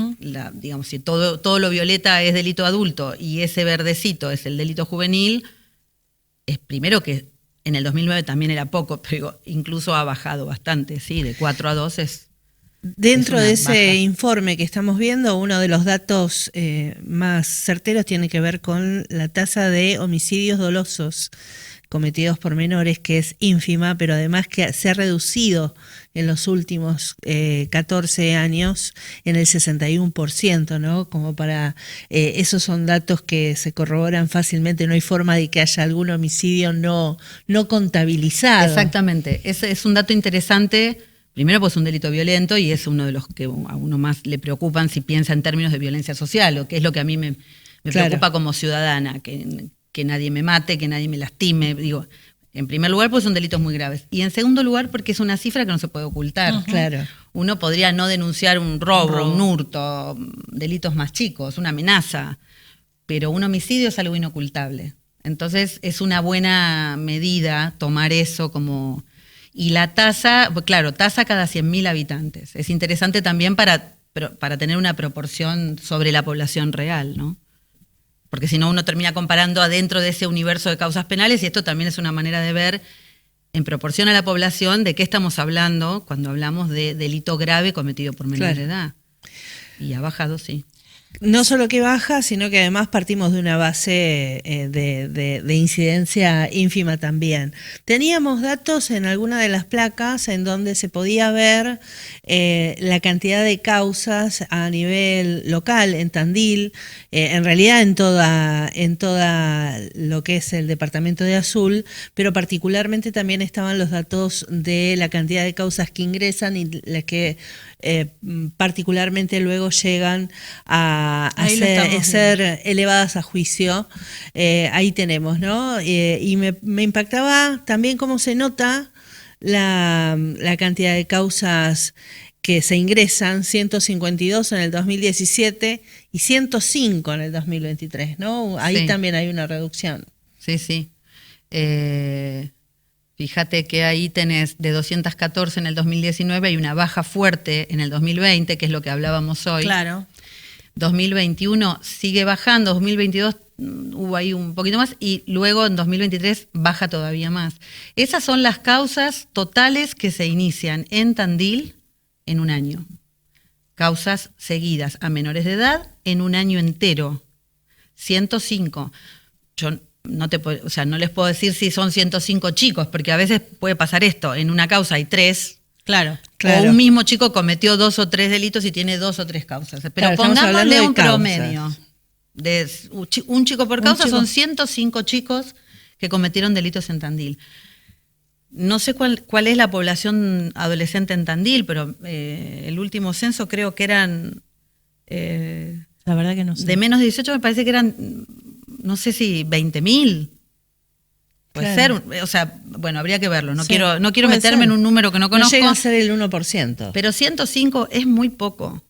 Digamos, si todo lo violeta es delito adulto y ese verdecito es el delito juvenil, es primero que en el 2009 también era poco, pero incluso ha bajado bastante, ¿sí? De 4 a 2 es... Dentro es una de ese baja. informe que estamos viendo, uno de los datos más certeros tiene que ver con la tasa de homicidios dolosos cometidos por menores, que es ínfima, pero además que se ha reducido en los últimos 14 años en el 61%, ¿no? Como para esos son datos que se corroboran fácilmente, no hay forma de que haya algún homicidio no contabilizado. Exactamente, ese es un dato interesante. Primero, pues es un delito violento y es uno de los que a uno más le preocupan si piensa en términos de violencia social, o que es lo que a mí me Claro. preocupa como ciudadana, que nadie me mate, que nadie me lastime. Digo, en primer lugar, pues son delitos muy graves. Y en segundo lugar, porque es una cifra que no se puede ocultar. Claro. Uno podría no denunciar un robo, un hurto, delitos más chicos, una amenaza, pero un homicidio es algo inocultable. Entonces, es una buena medida tomar eso como... Y la tasa, claro, tasa cada 100.000 habitantes. Es interesante también para tener una proporción sobre la población real, ¿no? Porque si no, uno termina comparando adentro de ese universo de causas penales, y esto también es una manera de ver, en proporción a la población, de qué estamos hablando cuando hablamos de delito grave cometido por menor de edad. Y ha bajado, sí. No solo que baja, sino que además partimos de una base de incidencia ínfima también. Teníamos datos en alguna de las placas en donde se podía ver la cantidad de causas a nivel local, en Tandil, en realidad en toda lo que es el departamento de Azul, pero particularmente también estaban los datos de la cantidad de causas que ingresan y las que particularmente luego llegan a ser elevadas a juicio. Ahí tenemos, ¿no? Y me impactaba también cómo se nota la cantidad de causas que se ingresan, 152 en el 2017 y 105 en el 2023, ¿no? Ahí Sí. también hay una reducción. Sí, sí. Fíjate que ahí tenés de 214 en el 2019, hay una baja fuerte en el 2020, que es lo que hablábamos hoy. Claro. 2021 sigue bajando, 2022 hubo ahí un poquito más y luego en 2023 baja todavía más. Esas son las causas totales que se inician en Tandil en un año. Causas seguidas a menores de edad en un año entero. 105. Yo no les puedo decir si son 105 chicos, porque a veces puede pasar esto. En una causa hay 3. Claro. Claro. O un mismo chico cometió 2 o 3 delitos y tiene 2 o 3 causas. Pero Claro, estamos hablando pongámosle de un causas. promedio. De un chico por causa, chico. son 105 chicos que cometieron delitos en Tandil. No sé cuál es la población adolescente en Tandil, pero el último censo creo que eran... La verdad que no sé. de menos de 18 me parece que eran, no sé si 20.000. Puede Claro. ser, o sea, bueno, habría que verlo. No Sí, quiero puede meterme ser. en un número que no No conozco, llega a ser el 1%. pero 105 es muy poco.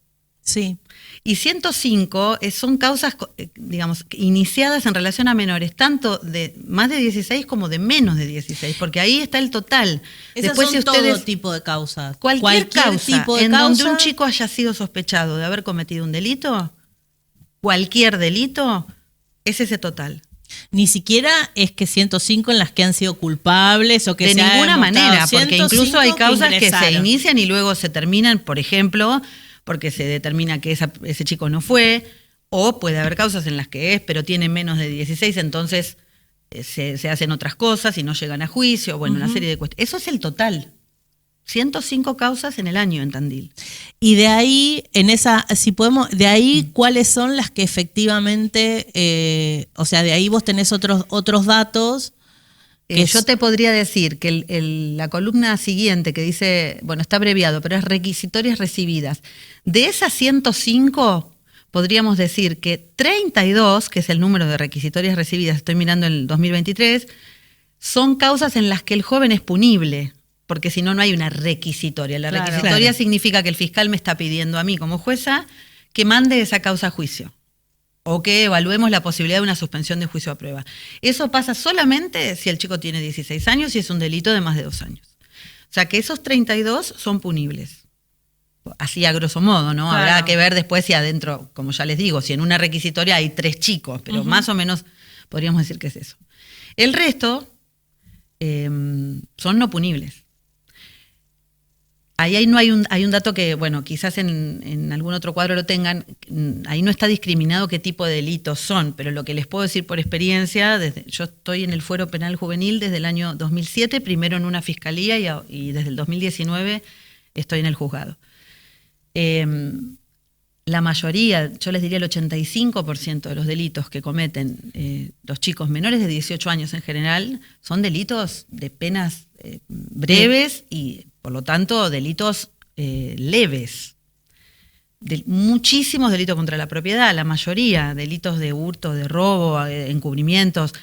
Sí. Y 105 son causas, digamos, iniciadas en relación a menores, tanto de más de 16 como de menos de 16, porque ahí está el total. Esas Después, son si ustedes, todo tipo de causas. cualquier causa tipo de en causa, donde un chico haya sido sospechado de haber cometido un delito, cualquier delito, es ese total. ni siquiera es que 105 en las que han sido culpables o que De se ha ninguna demostrado. manera, porque 105 incluso hay causas que se ingresaron. inician y luego se terminan, por ejemplo, porque se determina que ese chico no fue, o puede haber causas en las que es, pero tiene menos de 16, entonces se hacen otras cosas y no llegan a juicio, bueno, una serie de cuestiones. Eso es el total. 105 causas en el año en Tandil. Y de ahí, si podemos, de ahí, ¿cuáles son las que efectivamente, o sea, de ahí vos tenés otros datos? Yo te podría decir que la columna siguiente que dice, bueno, está abreviado, pero es requisitorias recibidas. De esas 105, podríamos decir que 32, que es el número de requisitorias recibidas, estoy mirando el 2023, son causas en las que el joven es punible, porque si no, no hay una requisitoria. La Claro. requisitoria Claro. significa que el fiscal me está pidiendo a mí como jueza que mande esa causa a juicio o que evaluemos la posibilidad de una suspensión de juicio a prueba. Eso pasa solamente si el chico tiene 16 años y es un delito de más de 2 años. O sea que esos 32 son punibles. Así a grosso modo, ¿no? Claro. Habrá que ver después si adentro, como ya les digo, si en una requisitoria hay 3 chicos, pero más o menos podríamos decir que es eso. El resto son no punibles. Ahí no hay un dato que, bueno, quizás en algún otro cuadro lo tengan, ahí no está discriminado qué tipo de delitos son, pero lo que les puedo decir por experiencia, yo estoy en el Fuero Penal Juvenil desde el año 2007, primero en una fiscalía y desde el 2019 estoy en el juzgado. La mayoría, yo les diría el 85% de los delitos que cometen los chicos menores de 18 años en general son delitos de penas breves y por lo tanto delitos leves. Muchísimos delitos contra la propiedad, la mayoría, delitos de hurto, de robo, encubrimientos,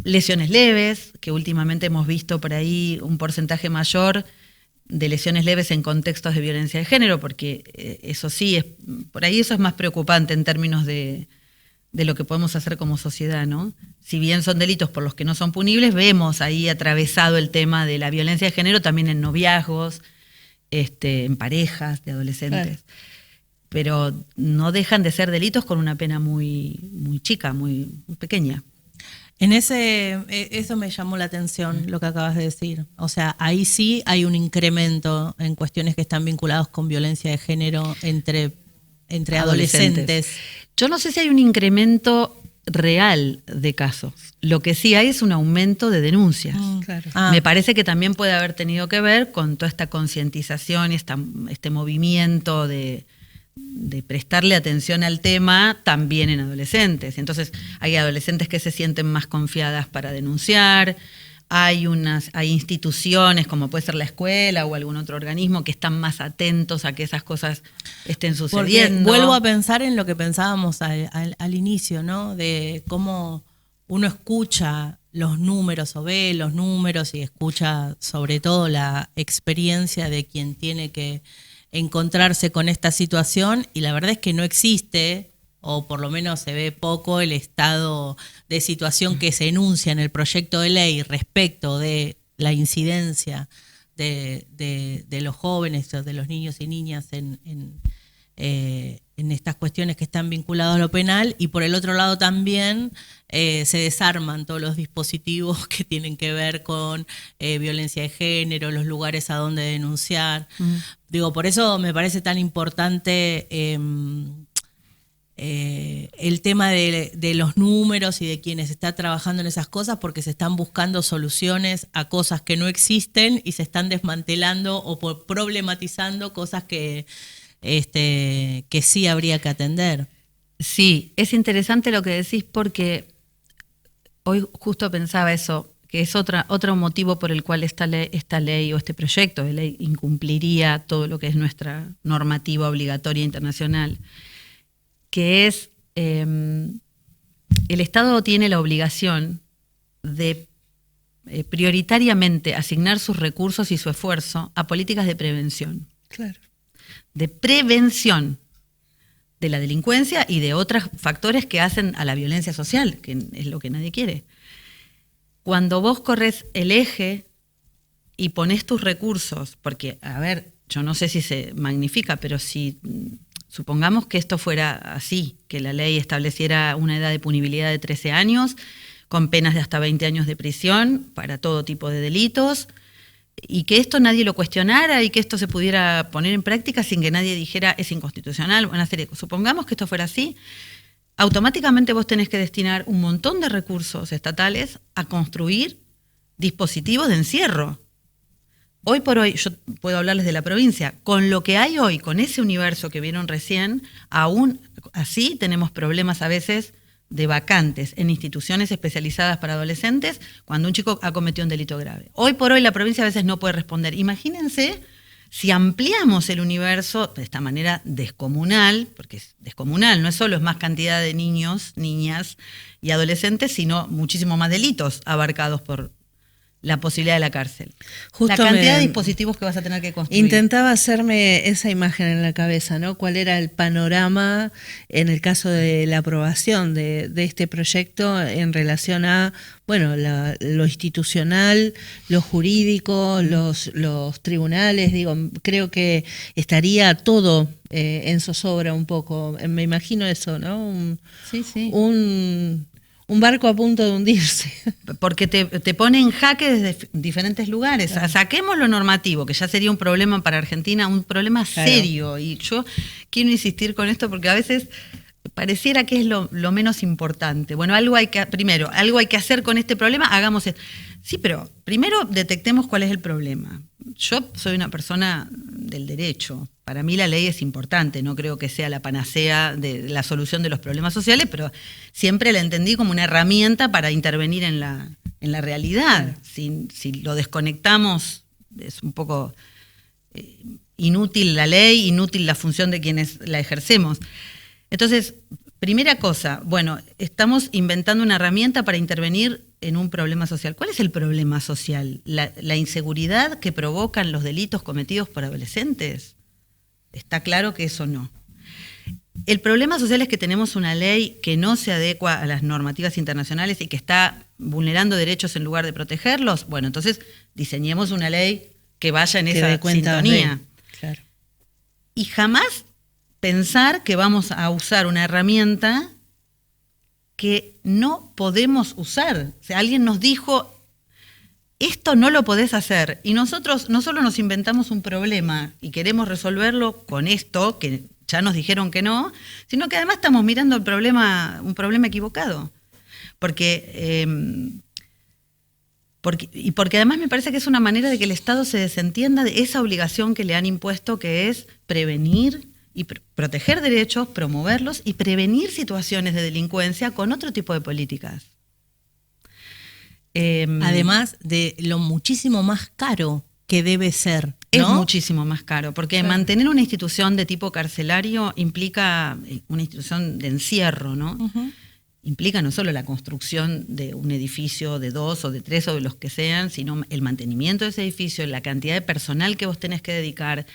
lesiones leves, que últimamente hemos visto por ahí un porcentaje mayor de lesiones leves en contextos de violencia de género, porque eso sí, por ahí eso es más preocupante en términos de lo que podemos hacer como sociedad, ¿no? Si bien son delitos por los que no son punibles, vemos ahí atravesado el tema de la violencia de género también en noviazgos, en parejas de adolescentes. Claro. Pero no dejan de ser delitos con una pena muy, muy chica, muy, muy pequeña. Eso me llamó la atención, lo que acabas de decir. O sea, ahí sí hay un incremento en cuestiones que están vinculadas con violencia de género entre adolescentes. Yo no sé si hay un incremento real de casos. Lo que sí hay es un aumento de denuncias. Claro. Me parece que también puede haber tenido que ver con toda esta concientización y este movimiento de prestarle atención al tema también en adolescentes. Entonces hay adolescentes que se sienten más confiadas para denunciar, hay instituciones como puede ser la escuela o algún otro organismo que están más atentos a que esas cosas estén sucediendo. Porque vuelvo a pensar en lo que pensábamos al inicio, ¿no? De cómo uno escucha los números o ve los números y escucha sobre todo la experiencia de quien tiene que encontrarse con esta situación, y la verdad es que no existe, o por lo menos se ve poco, el estado de situación que se enuncia en el proyecto de ley respecto de la incidencia de los jóvenes, de los niños y niñas en estas cuestiones que están vinculadas a lo penal, y por el otro lado también se desarman todos los dispositivos que tienen que ver con violencia de género, los lugares a donde denunciar. Digo, por eso me parece tan importante el tema de los números y de quienes están trabajando en esas cosas, porque se están buscando soluciones a cosas que no existen y se están desmantelando o problematizando cosas que sí habría que atender. Sí, es interesante lo que decís porque hoy justo pensaba eso, que es otro motivo por el cual esta ley o este proyecto de ley incumpliría todo lo que es nuestra normativa obligatoria internacional, que es el Estado tiene la obligación de prioritariamente asignar sus recursos y su esfuerzo a políticas de prevención. Claro. De prevención de la delincuencia y de otros factores que hacen a la violencia social, que es lo que nadie quiere. Cuando vos corres el eje y pones tus recursos, porque, a ver, yo no sé si se magnifica, pero si supongamos que esto fuera así, que la ley estableciera una edad de punibilidad de 13 años, con penas de hasta 20 años de prisión para todo tipo de delitos, y que esto nadie lo cuestionara y que esto se pudiera poner en práctica sin que nadie dijera es inconstitucional, una serie de cosas. Supongamos que esto fuera así, automáticamente vos tenés que destinar un montón de recursos estatales a construir dispositivos de encierro. Hoy por hoy, yo puedo hablarles de la provincia, con lo que hay hoy, con ese universo que vieron recién, aún así tenemos problemas a veces de vacantes en instituciones especializadas para adolescentes cuando un chico ha cometido un delito grave. Hoy por hoy la provincia a veces no puede responder. Imagínense si ampliamos el universo de esta manera descomunal, porque es descomunal, no es solo es más cantidad de niños, niñas y adolescentes, sino muchísimo más delitos abarcados por la posibilidad de la cárcel. Justo la cantidad me- de dispositivos que vas a tener que construir. Intentaba hacerme esa imagen en la cabeza, ¿no? ¿Cuál era el panorama en el caso de la aprobación de este proyecto en relación a, bueno, lo institucional, lo jurídico, los tribunales? Digo, creo que estaría todo en zozobra un poco. Me imagino eso, ¿no? Sí, sí. Un barco a punto de hundirse. Porque te pone en jaque desde diferentes lugares. Claro. Saquemos lo normativo, que ya sería un problema para Argentina, un problema Claro. serio. Y yo quiero insistir con esto porque a veces pareciera que es lo menos importante. Bueno, algo hay que hacer con este problema, hagamos esto. Sí, pero primero detectemos cuál es el problema. Yo soy una persona del derecho. Para mí la ley es importante, no creo que sea la panacea de la solución de los problemas sociales, pero siempre la entendí como una herramienta para intervenir en la realidad. Si lo desconectamos, es un poco inútil la ley, inútil la función de quienes la ejercemos. Entonces, primera cosa, bueno, estamos inventando una herramienta para intervenir en un problema social. ¿Cuál es el problema social? ¿La inseguridad que provocan los delitos cometidos por adolescentes? Está claro que eso no. El problema social es que tenemos una ley que no se adecua a las normativas internacionales y que está vulnerando derechos en lugar de protegerlos. Bueno, entonces diseñemos una ley que vaya en Que esa dé cuenta sintonía. Claro. Y jamás pensar que vamos a usar una herramienta que no podemos usar. O sea, alguien nos dijo, esto no lo podés hacer. Y nosotros no solo nos inventamos un problema y queremos resolverlo con esto, que ya nos dijeron que no, sino que además estamos mirando un problema equivocado. Porque además me parece que es una manera de que el Estado se desentienda de esa obligación que le han impuesto, que es prevenir y proteger derechos, promoverlos y prevenir situaciones de delincuencia con otro tipo de políticas. Además de lo muchísimo más caro que debe ser, ¿no? Es muchísimo más caro, porque Claro. mantener una institución de tipo carcelario implica una institución de encierro, ¿no? Ujú. Implica no solo la construcción de un edificio de 2 o de 3 o de los que sean, sino el mantenimiento de ese edificio, la cantidad de personal que vos tenés que dedicar,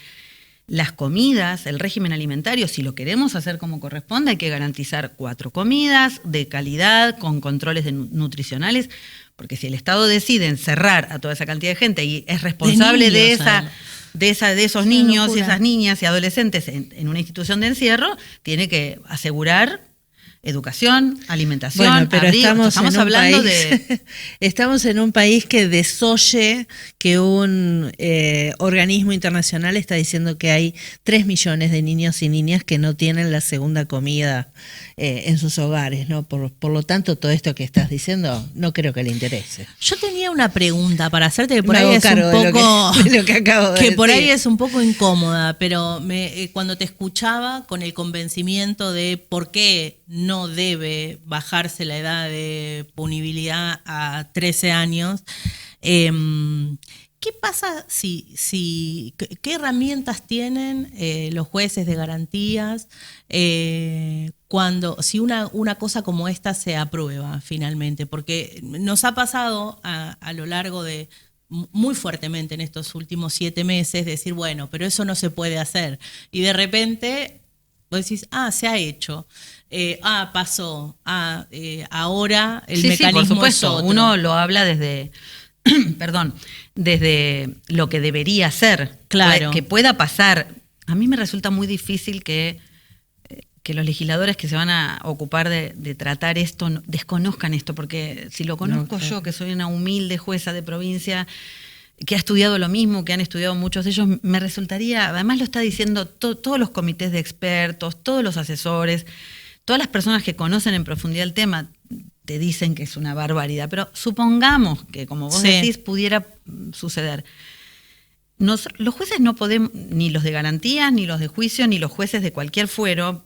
las comidas, el régimen alimentario. Si lo queremos hacer como corresponde, hay que garantizar 4 comidas de calidad, con controles nutricionales, porque si el Estado decide encerrar a toda esa cantidad de gente y es responsable de niños, además. esos una niños y locura. esas niñas y adolescentes en una institución de encierro, tiene que asegurar educación, alimentación, Bueno, pero abrigo. estamos en un hablando país, estamos en un país que desoye que un organismo internacional está diciendo que hay 3 millones de niños y niñas que no tienen la segunda comida en sus hogares, ¿no? Por lo tanto, todo esto que estás diciendo no creo que le interese. Yo tenía una pregunta para hacerte que por Me ahí hago es un cargo de lo poco que- de lo que acabo de que por ahí decir. es un poco incómoda, pero cuando te escuchaba con el convencimiento de por qué no debe bajarse la edad de punibilidad a 13 años, ¿qué pasa qué herramientas tienen los jueces de garantías si una cosa como esta se aprueba finalmente? Porque nos ha pasado a lo largo de muy fuertemente en estos últimos 7 meses decir, bueno, pero eso no se puede hacer. Y de repente vos decís, se ha hecho, pasó, ahora el Sí, mecanismo por supuesto. es otro. Uno lo habla desde, desde lo que debería ser, Claro. que pueda pasar. A mí me resulta muy difícil que los legisladores que se van a ocupar de tratar esto desconozcan esto, porque si lo conozco No, claro. yo, que soy una humilde jueza de provincia, que ha estudiado lo mismo, que han estudiado muchos de ellos, me resultaría, además lo está diciendo todos los comités de expertos, todos los asesores, todas las personas que conocen en profundidad el tema, te dicen que es una barbaridad, pero supongamos que, como vos Sí. decís, pudiera suceder. Los jueces no podemos, ni los de garantías, ni los de juicio, ni los jueces de cualquier fuero,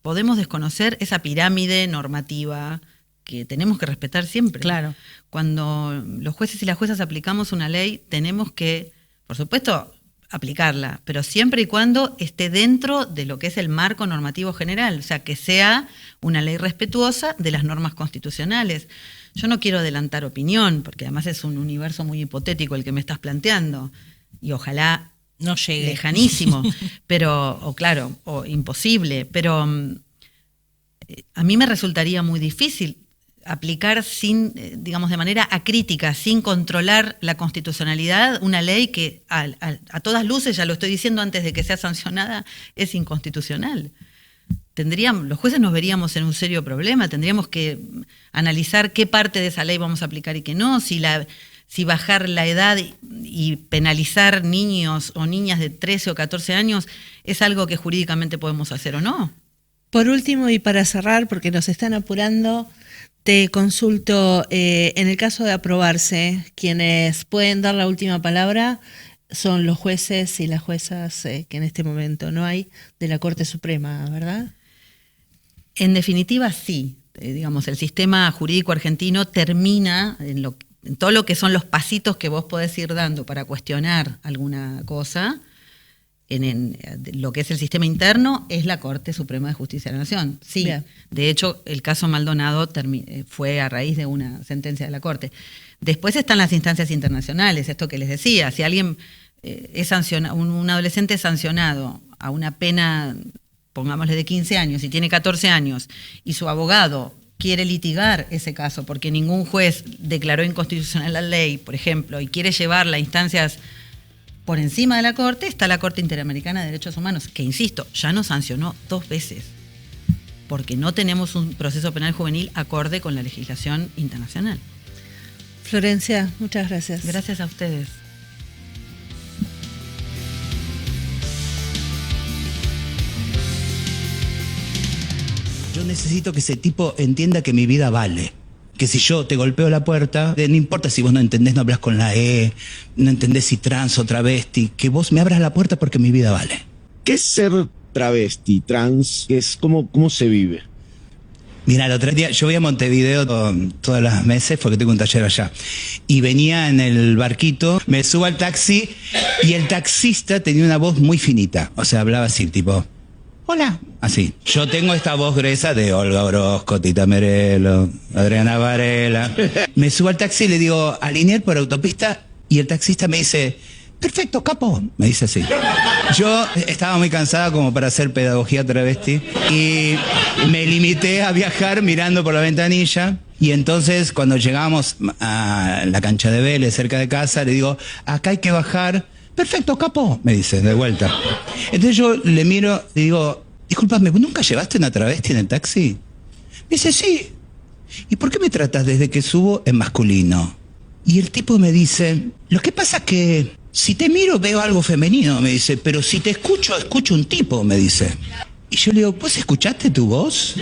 podemos desconocer esa pirámide normativa que tenemos que respetar siempre. Claro. Cuando los jueces y las juezas aplicamos una ley, tenemos que, por supuesto, aplicarla, pero siempre y cuando esté dentro de lo que es el marco normativo general, o sea, que sea una ley respetuosa de las normas constitucionales. Yo no quiero adelantar opinión, porque además es un universo muy hipotético el que me estás planteando, y ojalá no llegue. Lejanísimo, pero, o imposible, pero a mí me resultaría muy difícil aplicar sin, digamos, de manera acrítica, sin controlar la constitucionalidad, una ley que a todas luces, ya lo estoy diciendo antes de que sea sancionada, es inconstitucional. Los jueces nos veríamos en un serio problema, tendríamos que analizar qué parte de esa ley vamos a aplicar y qué no, si bajar la edad y penalizar niños o niñas de 13 o 14 años es algo que jurídicamente podemos hacer o no. Por último, y para cerrar, porque nos están apurando, te consulto, en el caso de aprobarse, quienes pueden dar la última palabra son los jueces y las juezas que en este momento no hay de la Corte Suprema, ¿verdad? En definitiva, sí. Digamos, el sistema jurídico argentino termina en todo lo que son los pasitos que vos podés ir dando para cuestionar alguna cosa. En lo que es el sistema interno es la Corte Suprema de Justicia de la Nación. Sí, bien. De hecho, el caso Maldonado fue a raíz de una sentencia de la Corte. Después están las instancias internacionales, esto que les decía. Si alguien es sancionado, un adolescente es sancionado a una pena, pongámosle de 15 años, y tiene 14 años, y su abogado quiere litigar ese caso porque ningún juez declaró inconstitucional la ley, por ejemplo, y quiere llevarla a instancias por encima de la Corte, está la Corte Interamericana de Derechos Humanos, que, insisto, ya nos sancionó 2 veces, porque no tenemos un proceso penal juvenil acorde con la legislación internacional. Florencia, muchas gracias. Gracias a ustedes. Yo necesito que ese tipo entienda que mi vida vale. Que si yo te golpeo la puerta, no importa si vos no entendés, no hablas con la E, no entendés si trans o travesti, que vos me abras la puerta porque mi vida vale. ¿Qué es ser travesti, trans? ¿Cómo se vive? Mira, el otro día yo voy a Montevideo todas las meses porque tengo un taller allá. Y venía en el barquito, me subo al taxi y el taxista tenía una voz muy finita. O sea, hablaba así, tipo, hola, así. Yo tengo esta voz gruesa de Olga Orozco, Tita Merelo, Adriana Varela. Me subo al taxi y le digo, alinear por autopista, y el taxista me dice, perfecto, capo, me dice así. Yo estaba muy cansada como para hacer pedagogía travesti y me limité a viajar mirando por la ventanilla. Y entonces cuando llegamos a la cancha de Vélez, cerca de casa, le digo, acá hay que bajar. Perfecto, capo, me dice, de vuelta. Entonces yo le miro y digo, discúlpame, ¿nunca llevaste una travesti en el taxi? Me dice, sí. ¿Y por qué me tratas desde que subo en masculino? Y el tipo me dice, lo que pasa es que si te miro veo algo femenino, me dice, pero si te escucho un tipo, me dice. Y yo le digo, ¿vos escuchaste tu voz?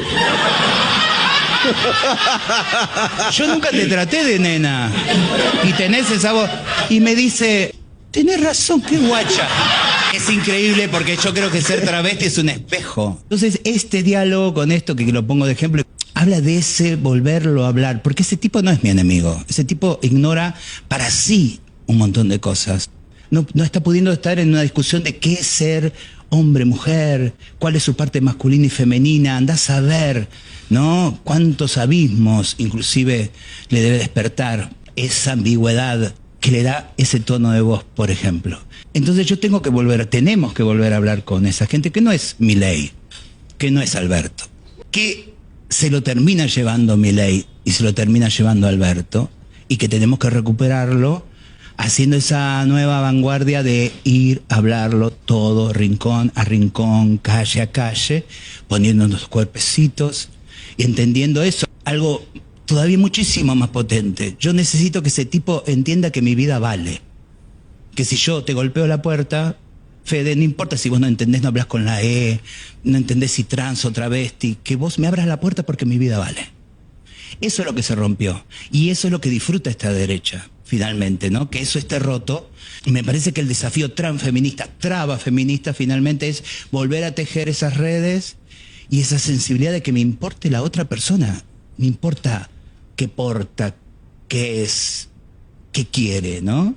Yo nunca te traté de nena. Y tenés esa voz. Y me dice, tenés razón, qué guacha. Es increíble porque yo creo que ser travesti es un espejo. Entonces, este diálogo con esto, que lo pongo de ejemplo, habla de ese volverlo a hablar, porque ese tipo no es mi enemigo. Ese tipo ignora para sí un montón de cosas. No está pudiendo estar en una discusión de qué es ser hombre, mujer, cuál es su parte masculina y femenina. Andás a ver, ¿no? Cuántos abismos inclusive le debe despertar esa ambigüedad que le da ese tono de voz, por ejemplo. Entonces tenemos que volver a hablar con esa gente que no es Milei, que no es Alberto, que se lo termina llevando Milei y se lo termina llevando Alberto, y que tenemos que recuperarlo haciendo esa nueva vanguardia de ir a hablarlo todo, rincón a rincón, calle a calle, poniéndonos cuerpecitos y entendiendo eso. Algo todavía muchísimo más potente. Yo necesito que ese tipo entienda que mi vida vale. Que si yo te golpeo la puerta, Fede, no importa si vos no entendés, no hablas con la E, no entendés si trans o travesti, que vos me abras la puerta porque mi vida vale. Eso es lo que se rompió. Y eso es lo que disfruta esta derecha, finalmente, ¿no? Que eso esté roto. Y me parece que el desafío transfeminista, traba feminista, finalmente es volver a tejer esas redes y esa sensibilidad de que me importe la otra persona. Me importa qué porta, qué es, qué quiere, ¿no?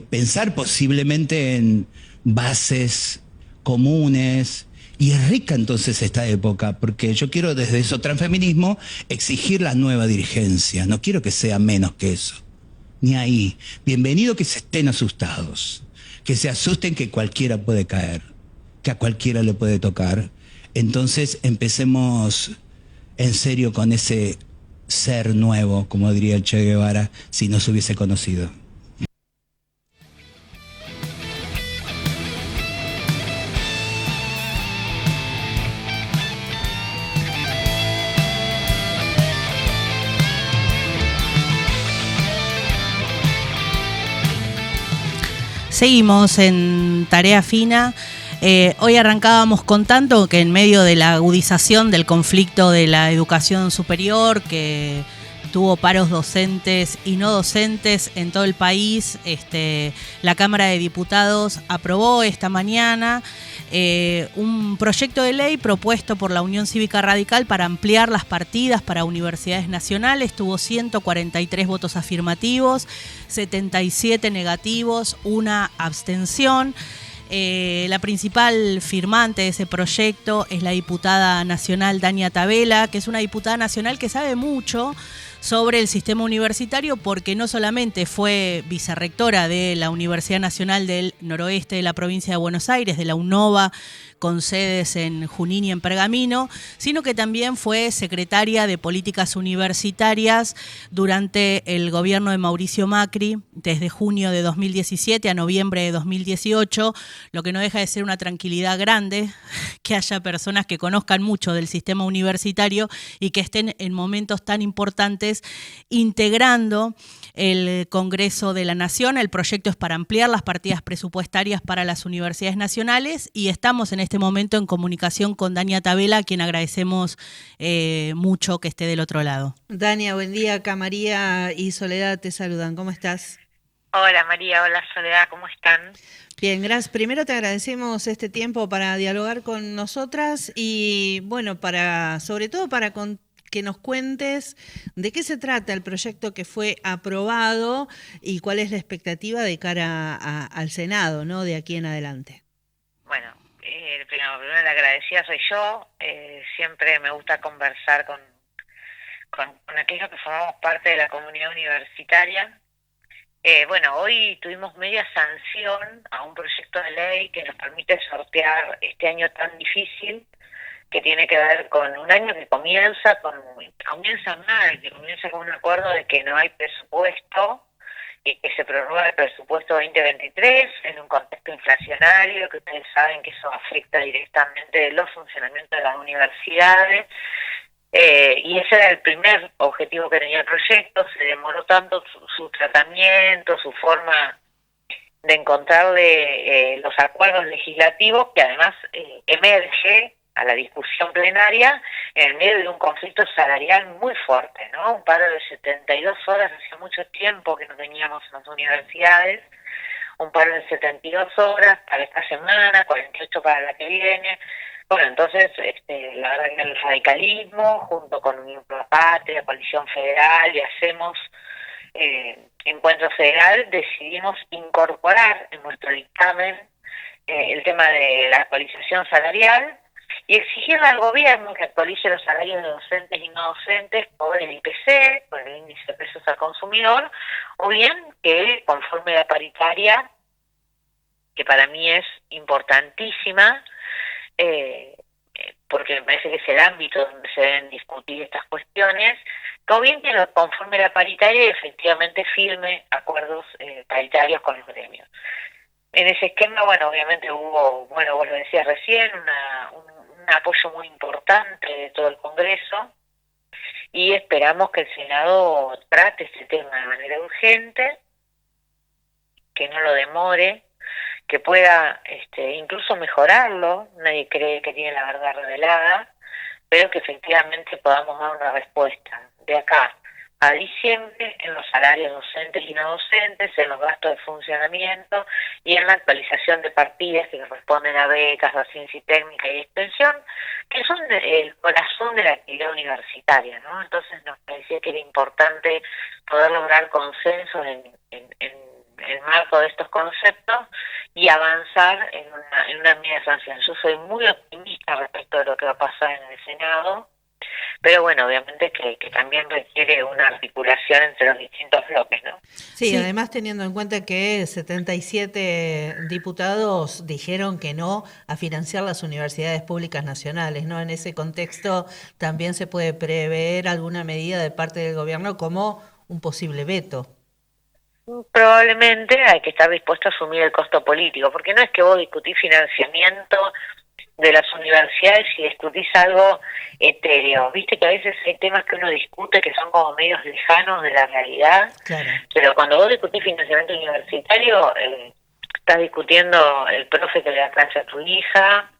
pensar posiblemente en bases comunes. Y es rica entonces esta época, porque yo quiero desde eso transfeminismo exigir la nueva dirigencia. No quiero que sea menos que eso. Ni ahí. Bienvenido que se estén asustados. Que se asusten que cualquiera puede caer. Que a cualquiera le puede tocar. Entonces empecemos en serio con ese ser nuevo, como diría el Che Guevara, si no se hubiese conocido. Seguimos en Tarea Fina. Hoy arrancábamos contando que en medio de la agudización del conflicto de la educación superior, que tuvo paros docentes y no docentes en todo el país, la Cámara de Diputados aprobó esta mañana un proyecto de ley propuesto por la Unión Cívica Radical para ampliar las partidas para universidades nacionales. Tuvo 143 votos afirmativos, 77 negativos, una abstención. La principal firmante de ese proyecto es la diputada nacional Dania Tabela, que es una diputada nacional que sabe mucho sobre el sistema universitario, porque no solamente fue vicerrectora de la Universidad Nacional del Noroeste de la provincia de Buenos Aires, de la UNOVA, con sedes en Junín y en Pergamino, sino que también fue secretaria de Políticas Universitarias durante el gobierno de Mauricio Macri, desde junio de 2017 a noviembre de 2018, lo que no deja de ser una tranquilidad grande que haya personas que conozcan mucho del sistema universitario y que estén en momentos tan importantes integrando el Congreso de la Nación. El proyecto es para ampliar las partidas presupuestarias para las universidades nacionales y estamos en este momento en comunicación con Dania Tabela, a quien agradecemos mucho que esté del otro lado. Dania, buen día. Acá María y Soledad te saludan. ¿Cómo estás? Hola María, hola Soledad, ¿cómo están? Bien, gracias. Primero te agradecemos este tiempo para dialogar con nosotras y bueno, sobre todo para que nos cuentes de qué se trata el proyecto que fue aprobado y cuál es la expectativa de cara al Senado, ¿no? De aquí en adelante. Bueno, primero la agradecida soy yo. Siempre me gusta conversar con aquellos que formamos parte de la comunidad universitaria. Bueno, hoy tuvimos media sanción a un proyecto de ley que nos permite sortear este año tan difícil, que tiene que ver con un año que comienza mal, que comienza con un acuerdo de que no hay presupuesto y que se prorroga el presupuesto 2023 en un contexto inflacionario, que ustedes saben que eso afecta directamente los funcionamientos de las universidades. Y ese era el primer objetivo que tenía el proyecto. Se demoró tanto su tratamiento, su forma de encontrarle los acuerdos legislativos, que además emerge a la discusión plenaria en el medio de un conflicto salarial muy fuerte, ¿no? Un paro de 72 horas, hacía mucho tiempo que no teníamos en las universidades, un paro de 72 horas para esta semana, 48 para la que viene. Bueno, entonces, la verdad que el radicalismo, junto con Unión por la Patria, Coalición Federal y Hacemos Encuentro Federal, decidimos incorporar en nuestro dictamen el tema de la actualización salarial y exigirle al gobierno que actualice los salarios de docentes y no docentes por el IPC, por el índice de precios al consumidor, o bien que conforme la paritaria, que para mí es importantísima, porque me parece que es el ámbito donde se deben discutir estas cuestiones, que o bien que lo conforme la paritaria y efectivamente firme acuerdos paritarios con los gremios. En ese esquema, bueno, obviamente hubo, bueno, vos lo decías recién, un apoyo muy importante de todo el Congreso y esperamos que el Senado trate este tema de manera urgente, que no lo demore, que pueda incluso mejorarlo. Nadie cree que tiene la verdad revelada, pero que efectivamente podamos dar una respuesta de acá a diciembre en los salarios docentes y no docentes, en los gastos de funcionamiento y en la actualización de partidas que corresponden a becas, docencia técnica y extensión, que son el corazón de la actividad universitaria, ¿no? Entonces nos parecía que era importante poder lograr consensos en el marco de estos conceptos y avanzar en una medida de sanción. Yo soy muy optimista respecto de lo que va a pasar en el Senado, pero bueno, obviamente que también requiere una articulación entre los distintos bloques, ¿no? Sí, además teniendo en cuenta que 77 diputados dijeron que no a financiar las universidades públicas nacionales, ¿no? En ese contexto también se puede prever alguna medida de parte del gobierno como un posible veto. Probablemente hay que estar dispuesto a asumir el costo político, porque no es que vos discutís financiamiento de las universidades y discutís algo etéreo. Viste que a veces hay temas que uno discute que son como medios lejanos de la realidad, claro. Pero cuando vos discutís financiamiento universitario, estás discutiendo el profe que le da clase a tu hija,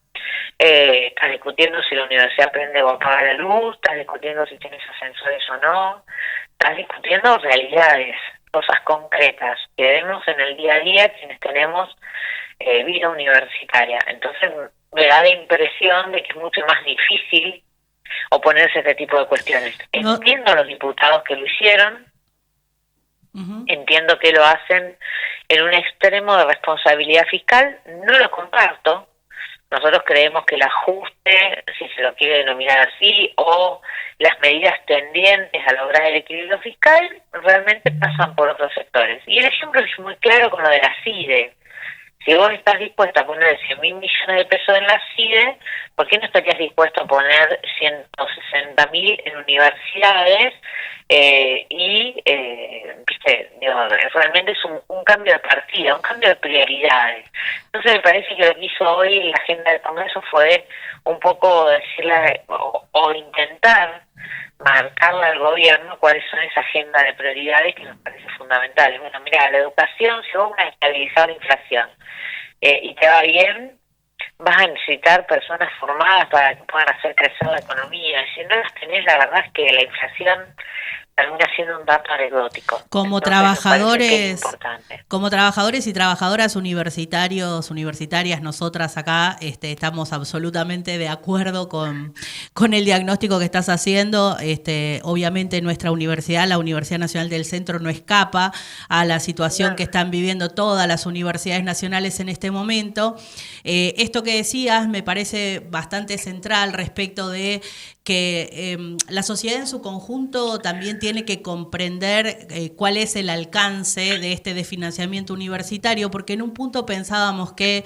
estás discutiendo si la universidad prende o apaga la luz, estás discutiendo si tienes ascensores o no, estás discutiendo realidades, cosas concretas que vemos en el día a día quienes tenemos vida universitaria. Entonces me da la impresión de que es mucho más difícil oponerse a este tipo de cuestiones. No. Entiendo a los diputados que lo hicieron, entiendo que lo hacen en un extremo de responsabilidad fiscal, no lo comparto. Nosotros creemos que el ajuste, si se lo quiere denominar así, o las medidas tendientes a lograr el equilibrio fiscal, realmente pasan por otros sectores. Y el ejemplo es muy claro con lo de la CIDE. Si vos estás dispuesto a poner 100.000 millones de pesos en la CIDE, ¿por qué no estarías dispuesto a poner 160.000 en universidades? Viste, digo, realmente es un cambio de partida, un cambio de prioridades. Entonces me parece que lo que hizo hoy la agenda del Congreso fue un poco decirle o intentar marcarle al gobierno cuáles son esa agenda de prioridades que nos parece fundamentales. Bueno, mira, la educación, si vos vas a estabilizar la inflación y te va bien, vas a necesitar personas formadas para que puedan hacer crecer la economía. Si no las tenés, la verdad es que la inflación termina siendo un dato anecdótico. Como trabajadores y trabajadoras universitarias, nosotras acá estamos absolutamente de acuerdo con el diagnóstico que estás haciendo. Obviamente nuestra universidad, la Universidad Nacional del Centro, no escapa a la situación que están viviendo todas las universidades nacionales en este momento. Esto que decías me parece bastante central respecto de que la sociedad en su conjunto también tiene que comprender cuál es el alcance de este desfinanciamiento universitario, porque en un punto pensábamos que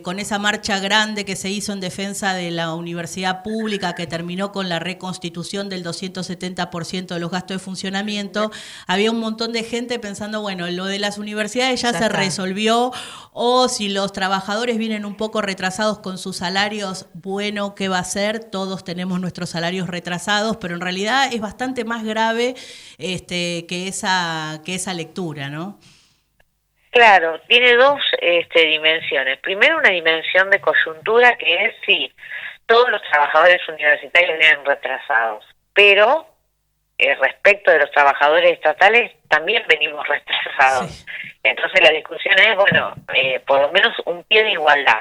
con esa marcha grande que se hizo en defensa de la universidad pública, que terminó con la reconstitución del 270% de los gastos de funcionamiento, había un montón de gente pensando, bueno, lo de las universidades ya se resolvió, o si los trabajadores vienen un poco retrasados con sus salarios, bueno, ¿qué va a ser? Todos tenemos nuestros salarios retrasados, pero en realidad es bastante más grave que esa lectura, ¿no? Claro, tiene dos dimensiones. Primero, una dimensión de coyuntura, que es, sí, todos los trabajadores universitarios vienen retrasados, pero respecto de los trabajadores estatales también venimos retrasados. Sí. Entonces la discusión es, bueno, por lo menos un pie de igualdad.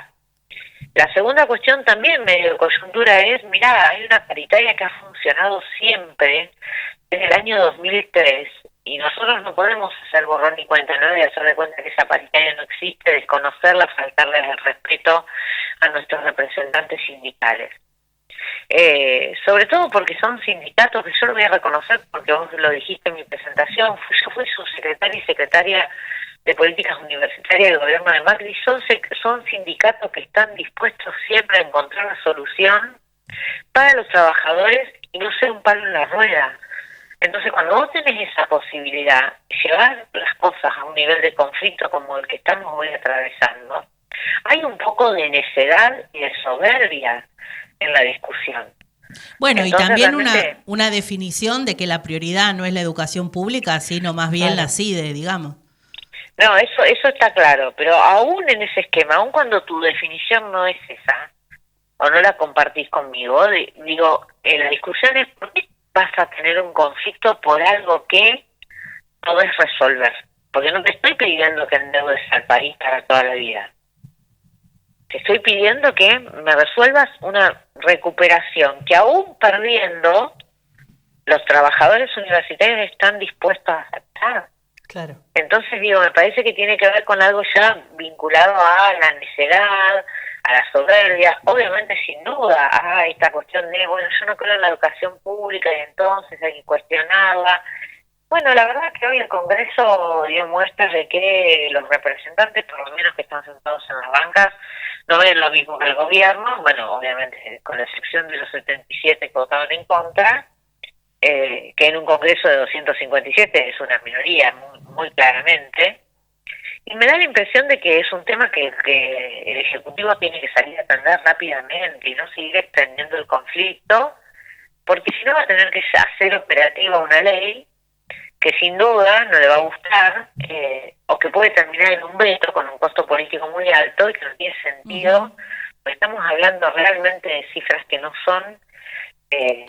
La segunda cuestión también medio de coyuntura es, mirá, hay una paritaria que ha funcionado siempre desde el año 2003, y nosotros no podemos hacer borrón ni cuenta nueva y hacer de cuenta que esa paritaria no existe, desconocerla, faltarle el respeto a nuestros representantes sindicales. Sobre todo porque son sindicatos que yo lo voy a reconocer porque vos lo dijiste en mi presentación, yo fui subsecretaria y secretaria de Políticas Universitarias del gobierno de Macri. Son sindicatos que están dispuestos siempre a encontrar una solución para los trabajadores y no ser un palo en la rueda. Entonces, cuando vos tenés esa posibilidad, llevar las cosas a un nivel de conflicto como el que estamos hoy atravesando, hay un poco de necedad y de soberbia en la discusión. Bueno, entonces, y también realmente una definición de que la prioridad no es la educación pública, sino más bien la CIDE, digamos. No, eso está claro, pero aún en ese esquema, aún cuando tu definición no es esa, o no la compartís conmigo, digo, la discusión es ¿por qué vas a tener un conflicto por algo que podés resolver? Porque no te estoy pidiendo que endeudes al país para toda la vida. Te estoy pidiendo que me resuelvas una recuperación que aún perdiendo, los trabajadores universitarios están dispuestos a aceptar. Claro. Entonces, digo, me parece que tiene que ver con algo ya vinculado a la necedad, a la soberbia, obviamente sin duda a esta cuestión de, bueno, yo no creo en la educación pública y entonces hay que cuestionarla. Bueno, la verdad es que hoy el Congreso dio muestras de que los representantes, por lo menos que están sentados en las bancas, no ven lo mismo que el gobierno, bueno, obviamente con la excepción de los 77 que votaron en contra, que en un Congreso de 257 es una minoría muy claramente, y me da la impresión de que es un tema que el Ejecutivo tiene que salir a atender rápidamente y no seguir extendiendo el conflicto, porque si no va a tener que hacer operativa una ley que sin duda no le va a gustar, o que puede terminar en un veto con un costo político muy alto y que no tiene sentido, porque estamos hablando realmente de cifras que no son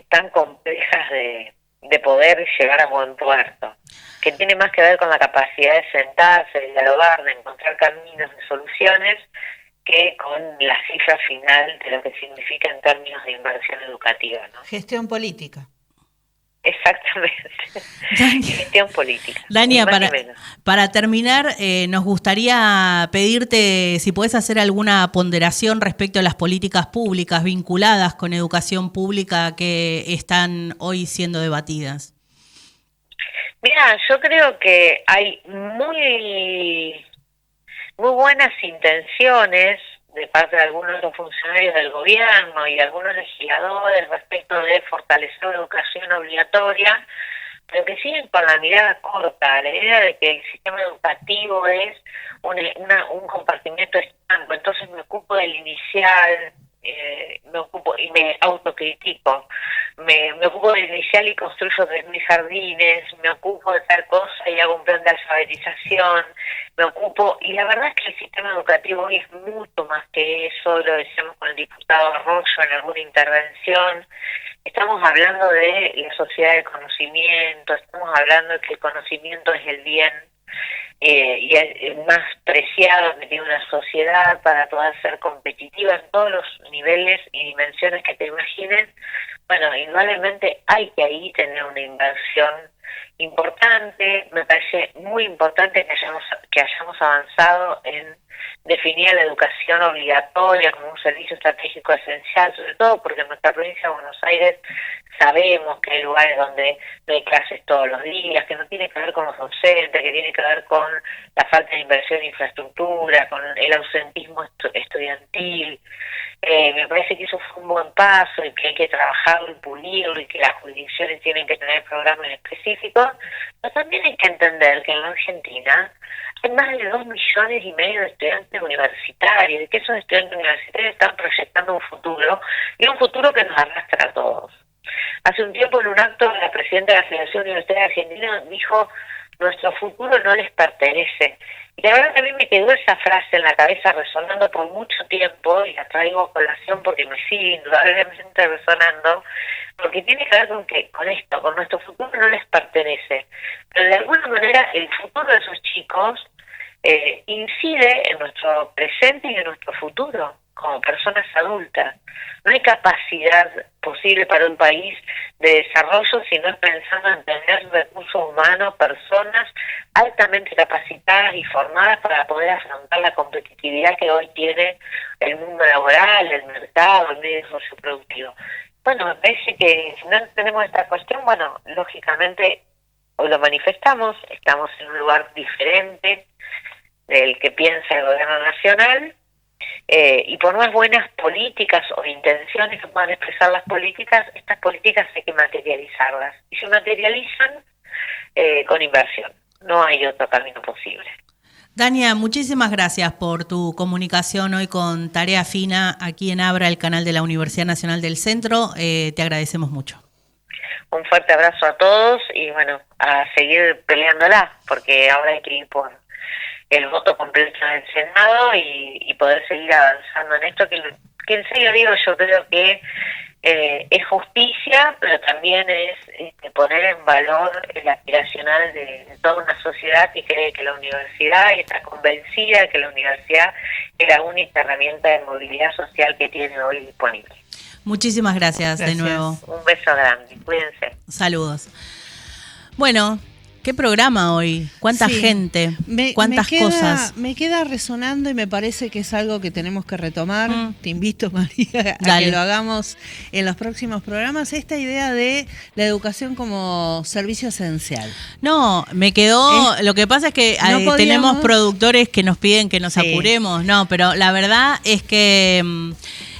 tan complejas de poder llegar a buen puerto, que tiene más que ver con la capacidad de sentarse, de dialogar, de encontrar caminos, de soluciones, que con la cifra final de lo que significa en términos de inversión educativa, ¿no? Gestión política. Exactamente. Gestión política. Dania, para terminar, nos gustaría pedirte si puedes hacer alguna ponderación respecto a las políticas públicas vinculadas con educación pública que están hoy siendo debatidas. Mira, yo creo que hay muy buenas intenciones de parte de algunos de los funcionarios del gobierno y de algunos legisladores respecto de fortalecer la educación obligatoria, pero que siguen con la mirada corta, la idea de que el sistema educativo es un compartimiento estanco, entonces me ocupo del inicial, me ocupo y me autocritico, me ocupo del inicial y construyo mis jardines, me ocupo de tal cosa y hago un plan de alfabetización, me ocupo, y la verdad es que el sistema educativo hoy es mucho más que eso, lo decíamos con el diputado Arroyo en alguna intervención. Estamos hablando de la sociedad del conocimiento, estamos hablando de que el conocimiento es el bien y el más preciado que tiene una sociedad para poder ser competitiva en todos los niveles y dimensiones que te imagines. Bueno, indudablemente hay que ahí tener una inversión importante. Me parece muy importante que hayamos avanzado en definir la educación obligatoria como un servicio estratégico esencial, sobre todo porque en nuestra provincia de Buenos Aires sabemos que hay lugares donde no hay clases todos los días, que no tiene que ver con los docentes, que tiene que ver con la falta de inversión en infraestructura, con el ausentismo estudiantil. Me parece que eso fue un buen paso y que hay que trabajarlo y pulirlo y que las jurisdicciones tienen que tener programas específicos, pero también hay que entender que en la Argentina hay más de 2,5 millones de estudiantes universitarios y que esos estudiantes universitarios están proyectando un futuro y un futuro que nos arrastra a todos. Hace un tiempo en un acto la presidenta de la Federación Universitaria Argentina dijo: nuestro futuro no les pertenece. Y la verdad que a mí me quedó esa frase en la cabeza resonando por mucho tiempo, y la traigo a colación porque me sigue indudablemente resonando, porque tiene que ver con esto, con nuestro futuro no les pertenece. Pero de alguna manera el futuro de esos chicos incide en nuestro presente y en nuestro futuro como personas adultas. No hay capacidad posible para un país de desarrollo si no es pensando en tener recursos humanos, personas altamente capacitadas y formadas para poder afrontar la competitividad que hoy tiene el mundo laboral, el mercado, el medio socioproductivo. Bueno, me parece que si no tenemos esta cuestión, bueno, lógicamente hoy lo manifestamos, estamos en un lugar diferente del que piensa el gobierno nacional, y por más buenas políticas o intenciones que puedan expresar las políticas, estas políticas hay que materializarlas. Y se materializan con inversión. No hay otro camino posible. Dania, muchísimas gracias por tu comunicación hoy con Tarea Fina aquí en Abra, el canal de la Universidad Nacional del Centro. Te agradecemos mucho. Un fuerte abrazo a todos y bueno, a seguir peleándola, porque ahora hay que ir por el voto completo en el Senado y poder seguir avanzando en esto, que en serio digo, yo creo que es justicia, pero también es poner en valor el aspiracional de toda una sociedad que cree que la universidad, y está convencida de que la universidad es la única herramienta de movilidad social que tiene hoy disponible. Muchísimas gracias de nuevo. Un beso grande, cuídense. Saludos. Bueno, ¿Qué programa hoy? ¿Cuánta Sí. gente? ¿Cuántas cosas? Me queda resonando y me parece que es algo que tenemos que retomar. Te invito, María, a Dale. que lo hagamos en los próximos programas. Esta idea de la educación como servicio esencial. No, me quedó. Lo que pasa es que no podíamos- tenemos productores que nos piden que nos Sí. apuremos. No, pero la verdad es que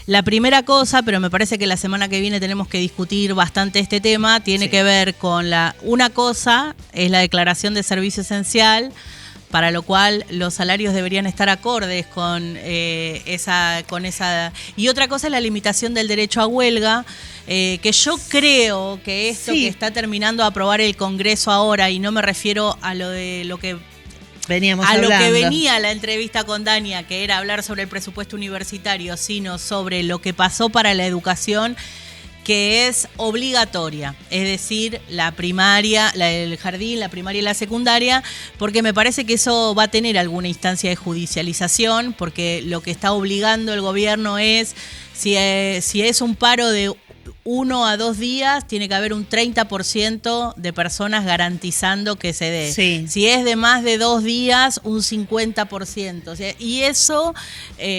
la primera cosa, pero me parece que la semana que viene tenemos que discutir bastante este tema, tiene Sí. que ver con una cosa es la declaración de servicio esencial, para lo cual los salarios deberían estar acordes con esa. Y otra cosa es la limitación del derecho a huelga, que yo creo que esto Sí. que está terminando de aprobar el Congreso ahora, y no me refiero a lo de lo que Veníamos a hablando. lo que venía la entrevista con Dania, que era hablar sobre el presupuesto universitario, sino sobre lo que pasó para la educación, que es obligatoria, es decir, la primaria, el jardín, la primaria y la secundaria, porque me parece que eso va a tener alguna instancia de judicialización, porque lo que está obligando el gobierno es, si es un paro de 1 a 2 días, tiene que haber un 30% de personas garantizando que se dé. Sí. Si es de más de 2 días, un 50%. O sea, y eso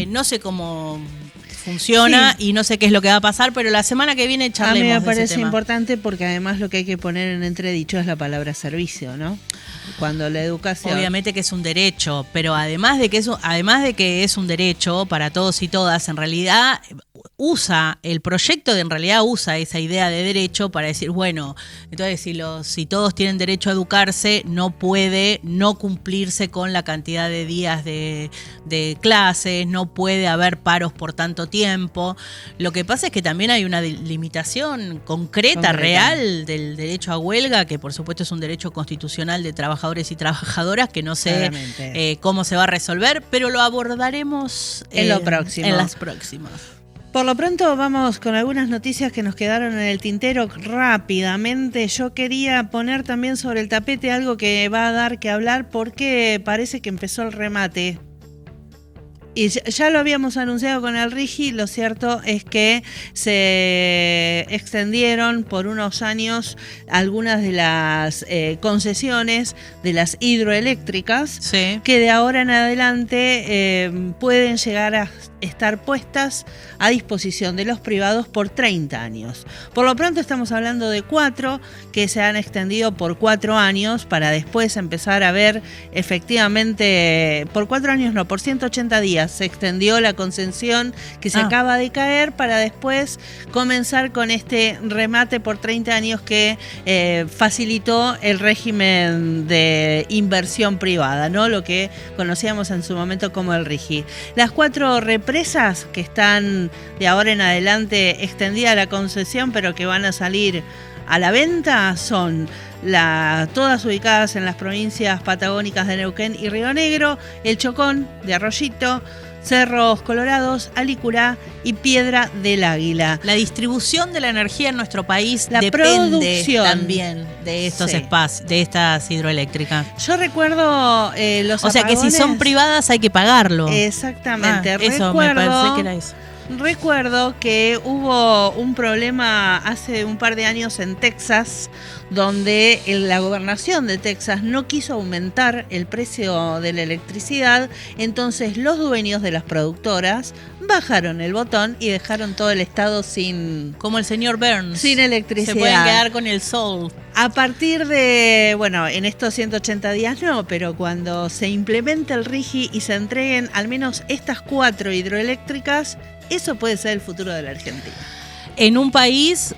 no sé cómo funciona y no sé qué es lo que va a pasar, pero la semana que viene A mí charlemos me de ese parece tema. importante porque además lo que hay que poner en entredicho es la palabra servicio, ¿no? Cuando la educación... Obviamente que es un derecho, pero además de que es un derecho para todos y todas, en realidad el proyecto en realidad usa esa idea de derecho para decir, bueno, entonces si todos tienen derecho a educarse, no puede no cumplirse con la cantidad de días de clases, no puede haber paros por tanto tiempo. Lo que pasa es que también hay una limitación concreta, real del derecho a huelga, que por supuesto es un derecho constitucional de trabajadores y trabajadoras, que no sé Claramente. cómo se va a resolver, pero lo abordaremos En lo próximo. en las próximas. Por lo pronto vamos con algunas noticias que nos quedaron en el tintero rápidamente. Yo quería poner también sobre el tapete algo que va a dar que hablar porque parece que empezó el remate. Y ya lo habíamos anunciado con el RIGI, lo cierto es que se extendieron por unos años algunas de las concesiones de las hidroeléctricas, Sí. que de ahora en adelante pueden llegar a estar puestas a disposición de los privados por 30 años. Por lo pronto estamos hablando de 4 que se han extendido por 4 años para después empezar a ver efectivamente, por 4 años no, por 180 días se extendió la concesión que se acaba de caer para después comenzar con este remate por 30 años que facilitó el régimen de inversión privada, ¿no? Lo que conocíamos en su momento como el RIGI. Las 4 represas que están de ahora en adelante extendida la concesión, pero que van a salir a la venta, son todas ubicadas en las provincias patagónicas de Neuquén y Río Negro, El Chocón de Arroyito, Cerros Colorados, Alicurá y Piedra del Águila. La distribución de la energía en nuestro país La depende producción. también de estos Sí. espacios, de estas hidroeléctricas. Yo recuerdo los O sea que si son apagones- privadas hay que pagarlo. Exactamente. Eso me parece que era eso. Recuerdo que hubo un problema hace un par de años en Texas, donde la gobernación de Texas no quiso aumentar el precio de la electricidad, entonces los dueños de las productoras bajaron el botón y dejaron todo el estado sin Como el señor Burns. Sin electricidad. Se pueden quedar con el sol. A partir de, bueno, en estos 180 días no, pero cuando se implemente el RIGI y se entreguen al menos estas 4 hidroeléctricas, eso puede ser el futuro de la Argentina. En un país,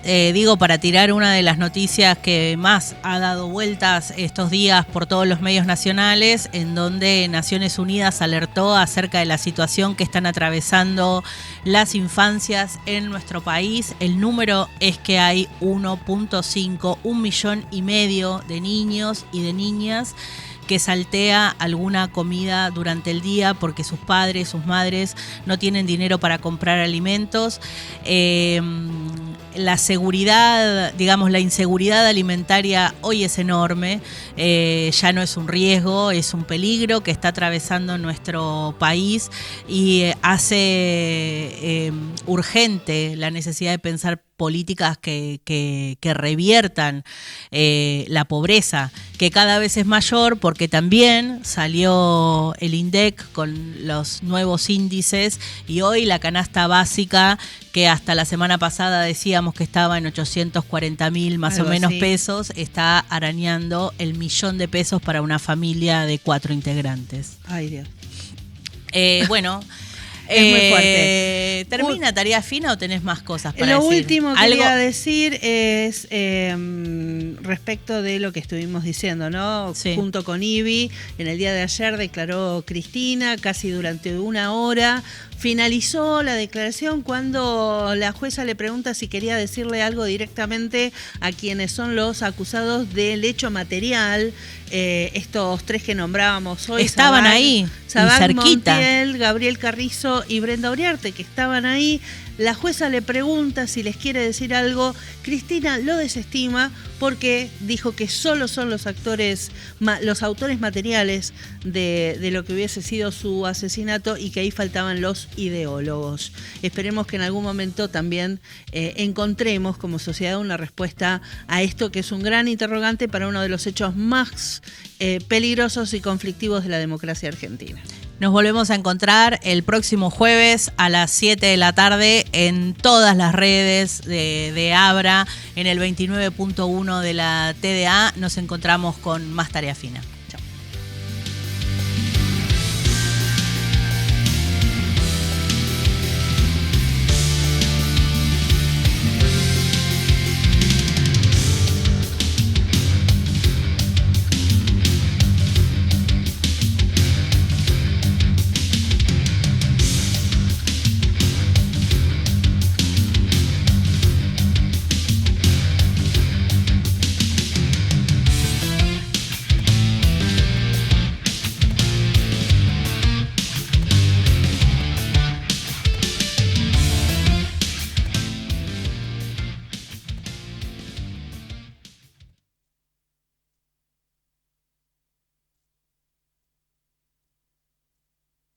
para tirar una de las noticias que más ha dado vueltas estos días por todos los medios nacionales, en donde Naciones Unidas alertó acerca de la situación que están atravesando las infancias en nuestro país. El número es que hay 1.5 millones de niños y de niñas que saltea alguna comida durante el día porque sus padres, sus madres no tienen dinero para comprar alimentos. La seguridad, la inseguridad alimentaria hoy es enorme, ya no es un riesgo, es un peligro que está atravesando nuestro país y hace urgente la necesidad de pensar políticas que reviertan la pobreza, que cada vez es mayor, porque también salió el INDEC con los nuevos índices y hoy la canasta básica, que hasta la semana pasada decíamos que estaba en 840.000 más Algo o menos así. pesos, está arañando el 1.000.000 de pesos para una familia de 4 integrantes. Ay, Dios. Bueno... Es muy fuerte. ¿Termina Tarea Fina o tenés más cosas para Lo decir? último que ¿Algo? quería decir es respecto de lo que estuvimos diciendo, ¿no? Sí. Junto con Ibi, en el día de ayer declaró Cristina casi durante 1 hora. Finalizó la declaración cuando la jueza le pregunta si quería decirle algo directamente a quienes son los acusados del hecho material. Estos 3 que nombrábamos hoy. Estaban ahí, y Sabag cerquita. Montiel, Gabriel Carrizo y Brenda Uriarte, que estaban ahí. La jueza le pregunta si les quiere decir algo. Cristina lo desestima porque dijo que solo son los autores materiales de lo que hubiese sido su asesinato y que ahí faltaban los ideólogos. Esperemos que en algún momento también encontremos como sociedad una respuesta a esto, que es un gran interrogante para uno de los hechos más peligrosos y conflictivos de la democracia argentina. Nos volvemos a encontrar el próximo jueves a las 7 de la tarde en todas las redes de Abra, en el 29.1 de la TDA. Nos encontramos con más Tarea Fina.